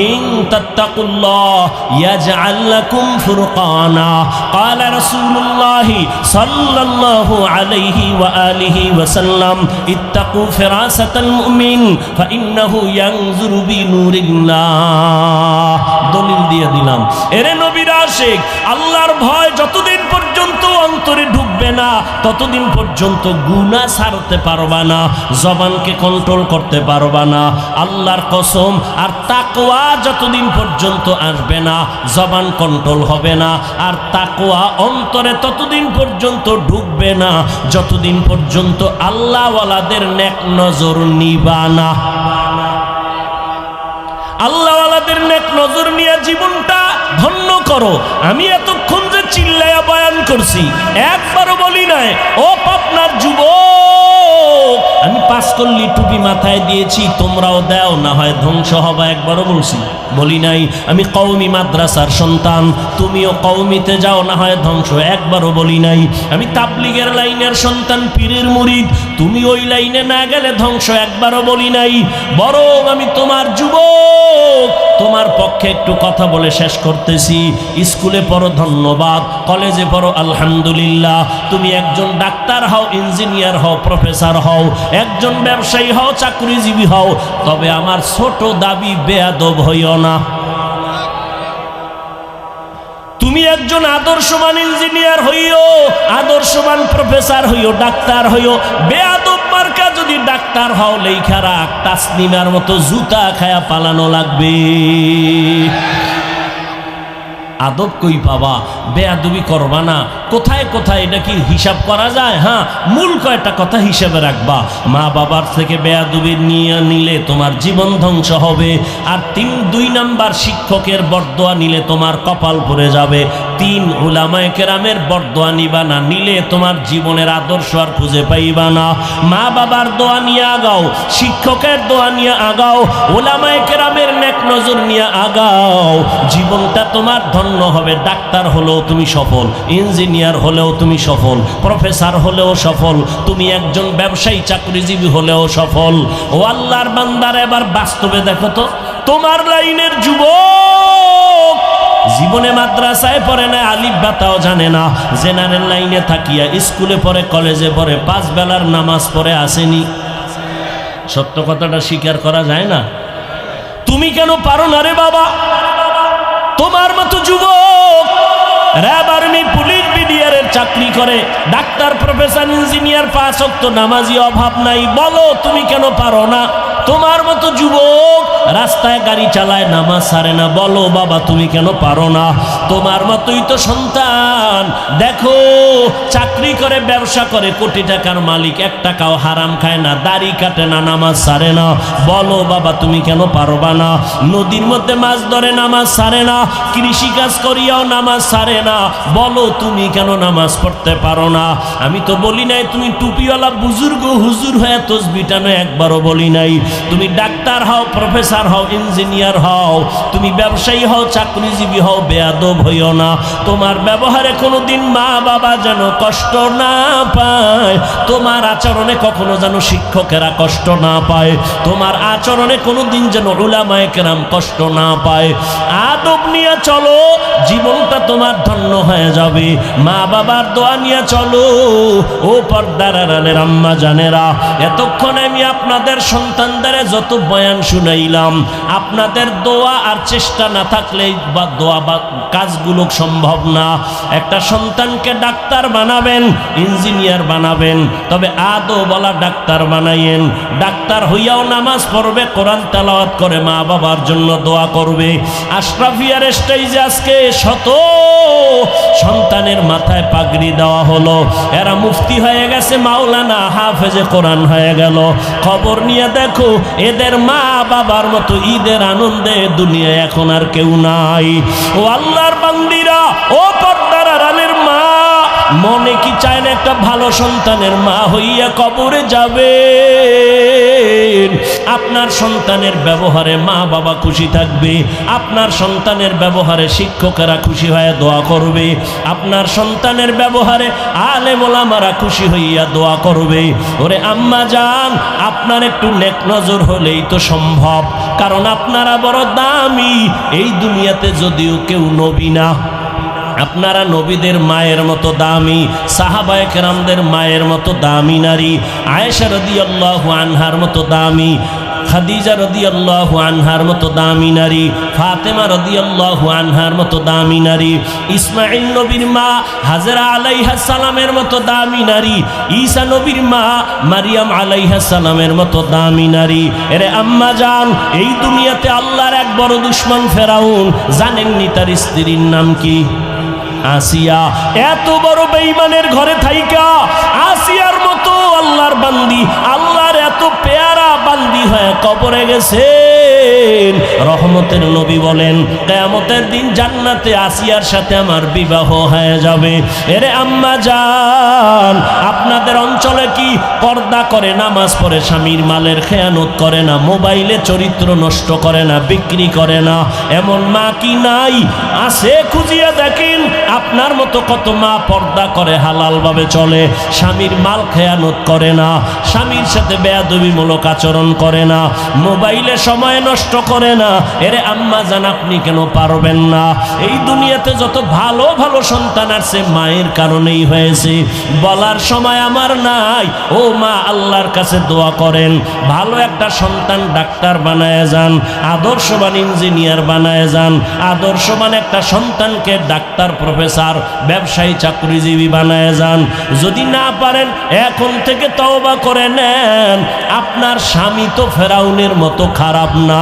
A: ইন তাত্তাকুল্লাহ ইয়াজআল লাকুম ফুরকানা। ক্বালা রাসূলুল্লাহ সাল্লাল্লাহু আলাইহি ওয়া আলিহি ওয়া সাল্লাম, ইত্তাকু ফিরাসাতাল মুমিন ফাইন্নাহু ইয়ানজুরু বিনুরিল্লাহ। দলিল দিয়ে দিলাম। এরে নবীর আশিক, আল্লাহর ভয় যতদিন পর্যন্ত অন্তরে ঢুকবে না ততদিন পর্যন্ত গুনাহ ছাড়তে পারবা না, জবানকে কন্ট্রোল করতে পারবা না। আল্লাহর কসম, আর তাকওয়া যতদিন পর্যন্ত আসবে না জবান কন্ট্রোল হবে না, আর তাকওয়া অন্তরে ততদিন পর্যন্ত ঢুকবে না যতদিন পর্যন্ত আল্লাহওয়ালাদের নেক নজর নিবা না। আল্লাহওয়ালাদের নেক নজর নিয়ে জীবনটা ধন্য করো। আমি এতক্ষণ যে চিল্লায়া বয়ান করছি, একবারও বলি নাই ও পাবনার যুবক আমি পাঁচকল্লি টুপি মাথায় দিয়েছি, তোমরাও দাও, না হয় ধ্বংস হবা, একবারও বলছি? বলি নাই। আমি কওমি মাদ্রাসার সন্তান, তুমিও কওমিতে যাও, না হয় ধ্বংস, একবারও বলি নাই। আমি তাবলিগের লাইনের সন্তান, পীরের মুরিদ, তুমি ওই লাইনে না গেলে ধ্বংস, একবারও বলি নাই। বরং আমি তোমার যুবক, তোমার পক্ষে একটু কথা বলে শেষ করতেছি। স্কুলে পড়ো ধন্যবাদ, কলেজে পড়ো আলহামদুলিল্লাহ, তুমি একজন ডাক্তার হও, ইঞ্জিনিয়ার হও, প্রফেসর হও, একজন ব্যবসায়ী হও, চাকরিজীবী হও, তবে আমার ছোট দাবি বেয়াদব হইও না। তুমি একজন আদর্শবান ইঞ্জিনিয়ার হইও, আদর্শবান প্রফেসর হইও, ডাক্তার হইও, বেয়াদব মার্কা যদি ডাক্তার হও লেখা রাখ, তাসনিমার মতো জুতা খায়া পালানো লাগবে। আদব কই পাবা? বেয়াদবি করবা না। কোথায় কোথায় এটা কি হিসাব করা যায়? হ্যাঁ, মূল কয়টা কথা হিসাবে রাখবা। মা বাবার থেকে বেয়াদবি নিয়ে নিলে তোমার জীবন ধ্বংস হবে। আর 2 নাম্বার, শিক্ষকের বরদোয়া নিলে তোমার কপাল পড়ে যাবে। 3, উলামায়ে কেরামের বরদোয়া নিবা না, নিলে তোমার জীবনের আদর্শ আর খুঁজে পাইবা না। মা বাবার দোয়া নিয়ে আগাও, শিক্ষকের দোয়া নিয়ে আগাও, উলামায়ে কেরামের নেক নজর নিয়ে আগাও, জীবনটা তোমার ধন্য হবে। ডাক্তার হলেও তুমি সফল, ইঞ্জিনিয়ার হলেও তুমি সফল, প্রফেসর হলেও সফল, তুমি একজন ব্যবসায়ী চাকরিজীবী হলেও সফল। ও আল্লাহর বান্দার, এবার বাস্তবে দেখো তো, তোমার লাইনের যুবক জীবনে মাদ্রাসায় পড়ে না, আলিফ বাতাও জানে না, জেনারেল লাইনে থাকিয়া স্কুলে পড়ে, কলেজে পড়ে, 5 বেলার নামাজ পড়ে আসেনি। সত্য কথাটা স্বীকার করা যায় না? তুমি কেন পারো না রে বাবা? তোমার মতো যুবক র্যাব, আর্মি, পুলিশ, বিডিআরের চাকরি করে, ডাক্তার, প্রফেসর, ইঞ্জিনিয়ার, 5 ওয়াক্ত নামাজি, অভাব নাই, বলো তুমি কেন পারো না? তোমার মতো যুবক রাস্তায় গাড়ি চালায়, নামাজ ছাড়ে না, বলো বাবা তুমি কেন পারো না? তোমার মতোই তো সন্তান দেখো চাকরি করে, ব্যবসা করে, কোটি টাকার মালিক, 1 টাকাও হারাম খায় না, দাড়ি কাটে না, নামাজ ছাড়ে না, বলো বাবা তুমি কেন পারবা না? নদীর মধ্যে মাছ ধরে, নামাজ ছাড়ে না, কৃষি কাজ করিয়াও নামাজ ছাড়ে না, বলো তুমি কেন নামাজ পড়তে পারো না? আমি তো বলি নাই তুমি টুপিওয়ালা বুজুর্গ হুজুর হয়ে তসবিহ টানো, একবারও বলি নাই। তুমি ডাক্তার হও, প্রফেসর হও, ইঞ্জিনিয়ার হও, তুমি ব্যবসায়ী হও, চাকরিজীবী হও, বেয়াদব হইও না। তোমার ব্যবহারে কোনোদিন মা বাবা যেন কষ্ট না পায়, তোমার আচরণে কখনো যেন শিক্ষকেরা কষ্ট না পায়, তোমার আচরণে কোনোদিন যেন উলামায়ে কেরাম কষ্ট না পায়। আদব নিয়ে চলো, জীবনটা তোমার ধন্য হয়ে যাবে। মা বাবার দোয়া নিয়ে চলো। ও পর্দার আড়ালের আম্মা জানেরা, এতক্ষণ আমি আপনাদের সন্তানদের যত বয়ান শুনাইলাম, আপনাদের দোয়া আর চেষ্টা না থাকলে বা দোয়া বা কাজগুলো সম্ভব না। একটা সন্তানকে ডাক্তার বানাবেন, ইঞ্জিনিয়ার বানাবেন, তবে আদৌ বলা ডাক্তার বানাইয়েন। ডাক্তার হইয়াও নামাজ পড়বে, কোরআন তেলাওয়াত করে, মা বাবার জন্য দোয়া করবে। আশরাফিয়ার স্টেজে আজকে শত সন্তানের মাথায় পাগড়ি দেওয়া হলো, এরা মুফতি হয়ে গেছে, মাওলানা, হাফেজে কোরআন হয়ে গেল। খবর নিয়ে দেখো, এদের মা বাবার মতো ঈদের আনন্দে দুনিয়ায় এখন আর কেউ নাই। ও আল্লাহর বান্দিরা, ও পর্দার আড়ালের মা, মনে কি চায় না একটা ভালো সন্তানের মা হইয়া কবরে যাবে? আপনার সন্তানের ব্যবহারে মা বাবা খুশি থাকবে, আপনার সন্তানের ব্যবহারে শিক্ষকেরা খুশি হয়ে দোয়া করবে, আপনার সন্তানের ব্যবহারে আলেম ওলামারা খুশি হইয়া দোয়া করবে। ওরে আম্মা জান, আপনার একটু নেক নজর হলেই তো সম্ভব, কারণ আপনারা বড় দামি। এই দুনিয়াতে যদিও কেউ নবী না, আপনারা নবীদের মায়ের মতো দামি, সাহাবায়ে কেরামদের মায়ের মতো দামি নারী, আয়েশা রাদিয়াল্লাহু আনহার মতো দামি, খাদিজা রাদিয়াল্লাহু আনহার মতো দামি নারী, ফাতেমা রাদিয়াল্লাহু আনহার মতো দামি নারী, ইসমাঈল নবীর মা হাজরা আলাইহা সালামের মতো দামি নারী, ঈসা নবীর মা মারিয়াম আলাইহা সালামের মতো দামি নারী। এরে আম্মা জান, এই দুনিয়াতে আল্লাহর এক বড় দুশমন ফেরাউন, জানেননি তার স্ত্রীর নাম কি? আসিয়া। এত বড় বেঈমানের ঘরে থাইকা আসিয়ার মতো আল্লাহর বান্দি, আল্লাহর এত পেয়ারা বান্দি হয়ে কবরে গেছেন। রহমতের নবী বলেন, কিয়ামতের দিন জান্নাতে আসিয়ার সাথে আমার বিবাহ হয়ে যাবে। এরে আম্মা জান, আপনাদের অঞ্চলে কি পর্দা করে, নামাজ পড়ে, স্বামীর মালের খেয়ানত করে না, মোবাইলে চরিত্র নষ্ট করে না, বিক্রি করে না, এমন মা কি নাই? আছে, খুঁজিয়া দেখেন। আপনার মতো কত মা পর্দা করে, হালালভাবে চলে, স্বামীর মাল খেয়ানত করে না, স্বামীর সাথে বেয়াদবিমূলক আচরণ করে না, মোবাইলে সময় নষ্ট করে না। এরে আম্মা জান, আপনি কেন পারবেন না? এই দুনিয়াতে যত ভালো ভালো সন্তান আছে মায়ের কারণেই হয়েছে। বলার সময় আমার নাই। ও মা, আল্লাহর কাছে দোয়া করেন, ভালো একটা সন্তান ডাক্তার বানায় যান, আদর্শবান ইঞ্জিনিয়ার বানায় যান, আদর্শবান একটা সন্তানকে ডাক্তার, প্রফেসর, ব্যবসায়ী, চাকরিজীবী বানায় যান। যদি না পারেন এখন থেকে তওবা করে নেন। আপনার স্বামী তো ফেরাউনের মতো খারাপ না।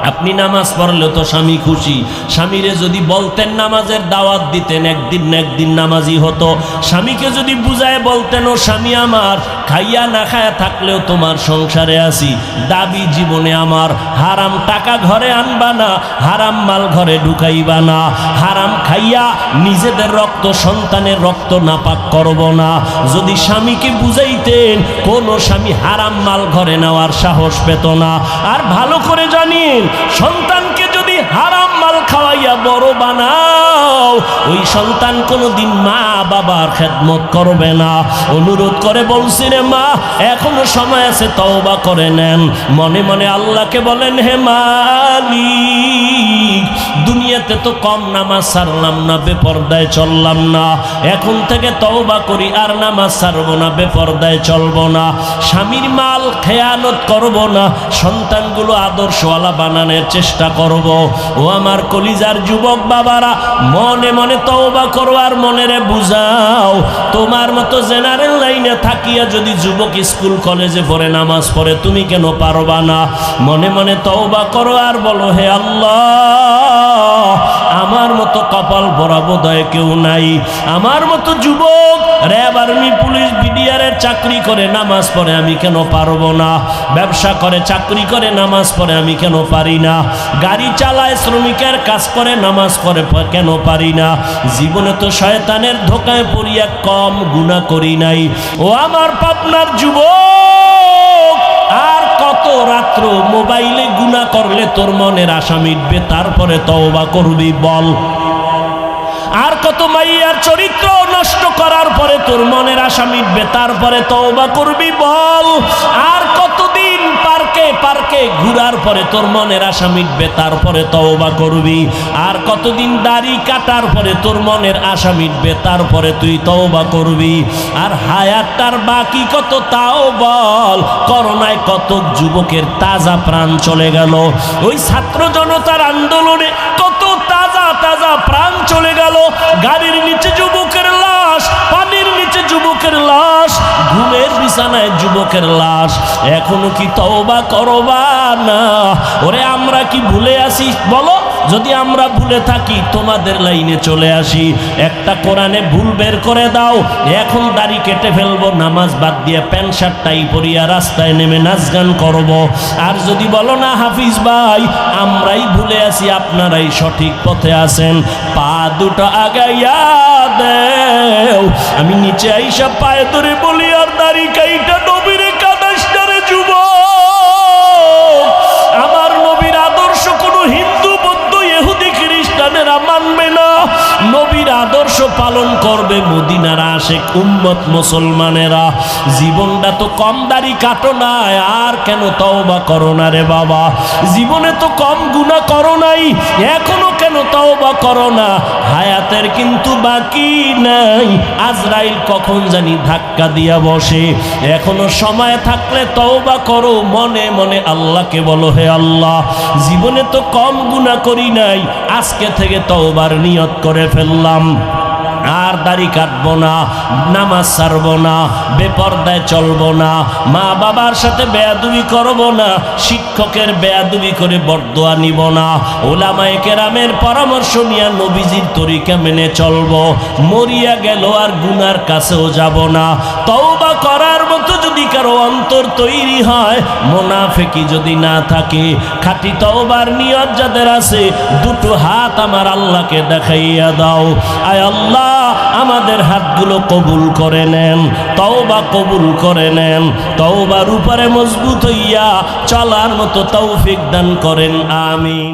A: আপনি নামাজ পড়লে তো স্বামী খুশি। স্বামীরে যদি বলতেন নামাজের দাওয়াত দিতেন, একদিন না একদিন নামাজি হতো। স্বামীকে যদি বুঝায় বলতেন, ও স্বামী আমার, খাইয়া না খায়া থাকলেও তোমার সংসারে আছি, দাবি জীবনে আমার হারাম টাকা ঘরে আনবা না, হারাম মাল ঘরে ঢুকাইবা না, হারাম খাইয়া নিজেদের রক্ত, সন্তানের রক্ত নাপাক করব না। যদি স্বামীকে বুঝাইতেন, কোন স্বামী হারাম মাল ঘরে নেওয়ার সাহস পেত না। আর ভালো করে জানিন, সন্তানকে যদি হারাম মাল খাওয়াইয়া বড় বানাও, ওই সন্তান কোনোদিন মা বাবার খেদমত করবে না। অনুরোধ করে বলছি রে মা, এখনো সময় আছে, তওবা করে নেন। মনে মনে আল্লাহকে বলেন, হে মালিক, ঠিক, দুনিয়াতে তো কম নামাজ ছাড়লাম না, বেপরদায় চললাম না, এখন থেকে তওবা করি আর নামাজ ছাড়বো না, বেপরদায় চলবো না, স্বামীর মাল খেয়ানত করব না, সন্তানগুলো আদর্শওয়ালা বানানোর চেষ্টা করব। ও আমার কলিজার যুবক বাবারা, মনে মনে তওবা করো আর মনেরে বুঝাও, তোমার মতো জেনারেল লাইনে থাকিয়া যদি যুবক স্কুল কলেজে পড়ে নামাজ পড়ে, তুমি কেন পারবা না? মনে মনে তওবা করো আর বলো, হে আল্লাহ, আমার মতো কপাল ভরা বোধহয় কেউ নাই, আমার মতো যুবক র্যাব আর্মি পুলিশ বিডিআরের চাকরি করে নামাজ পড়ে, আমি কেন পারবো না? ব্যবসা করে চাকরি করে নামাজ পড়ে, আমি কেন পারি না? গাড়ি চালায় শ্রমিকের কাজ করে নামাজ পড়ে, কেন পারি না? জীবনে তো শয়তানের ধোকায় পড়িয়া কম গুনাহ করি নাই। ও আমার পাবনার যুবক, আর কত রাত্র মোবাইলে গুনাহ করলে তোর মনের আশা মিটবে, তারপরে তওবা করবি বল? আর কত মাইয়ার চরিত্র নষ্ট করার পরে তোর মনের আশা মিটবে, তারপরে তওবা করবি বল? আর কতদিন পার্কে পার্কে ঘুরার পরে তোর মনের আশা মিটবে, তারপরে তওবা করবি? আর কতদিন দাড়ি কাটার পরে তোর মনের আশা মিটবে, তারপরে তুই তওবা করবি? আর হায়াতটার বাকি কত তাও বল? করোনায় কত যুবকের তাজা প্রাণ চলে গেল, ওই ছাত্র জনতার আন্দোলনে কত তাজা তাজা প্রাণ চলে গেল। গাড়ির নিচে যুবকের লাশ, পানির নিচে যুবকের লাশ, ঘুমের বিছানায় যুবকের লাশ। এখনো কি তওবা করবা না? ওরে আমরা কি ভুলে আসি বলো? যদি আমরা ভুলে থাকি, তোমাদের লাইনে চলে আসি, একটা কোরআনে ভুল বের করে দাও, এখন দাড়ি কেটে ফেলবো, নামাজ বাদ দিয়ে প্যান্ট শার্ট টাই পরিয়া রাস্তায় নেমে নাচ গান করবো। আর যদি বলো না হাফিজ ভাই, আমরাই ভুলে আসি, আপনারাই সঠিক পথে আছেন, পা দুটো আগাইয়া দেও, আমি নিচে আইসা পায়ে ধরে বলি, আর দাড়ি কাইটা নবীরে কাদাসটারে যুবক, আমার নবীর আদর্শ কোনো হিন্দু বৌদ্ধ ইহুদি খ্রিস্টানেরা মানবে না। নবীর আদর্শ পালন করবে মদিনার আশিক উম্মত মুসলমানেরা। জীবনটা তো কম দাড়ি কাটো না, আর কেন তওবা করো না রে বাবা? জীবনে তো কম গুনাহ করো নাই, এখনো কেন তওবা করো না? হায়াতের কিন্তু বাকি নাই, আজরাইল কখন জানি ধাক্কা দিয়া বসে। এখনো সময় থাকলে তওবা করো, মনে মনে আল্লাহকে বলো, হে আল্লাহ, জীবনে তো কম গুনাহ করি নাই, আজকে থেকে তওবার নিয়ত করে ফেললাম, আর দাড়ি কাটবো না, নামাজ ছাড়বো না, বেপরদায় চলবো না, মা বাবার সাথে বেয়াদবি করবো না, শিক্ষকের বেয়াদবি করে বরদোয়া নিব না, ওলামায়ে কেরামের পরামর্শ নিয়ে নবীজির তরিকা মেনে চলবো, মরিয়া গেল আর গুনার কাছেও যাব না। তওবা করার মতো যদি কারো অন্তর তৈরি হয়, মুনাফিকি যদি না থাকে, খাঁটি তওবার নিয়ত যাদের আছে, দুটো হাত আমার আল্লাহকে দেখাইয়া দাও। আয় আল্লাহ, আমাদের হাতগুলো কবুল করে নেন, তওবা কবুল করে নেন, তওবার উপরে মজবুত হইয়া চলার মতো তৌফিক দান করেন, আমিন।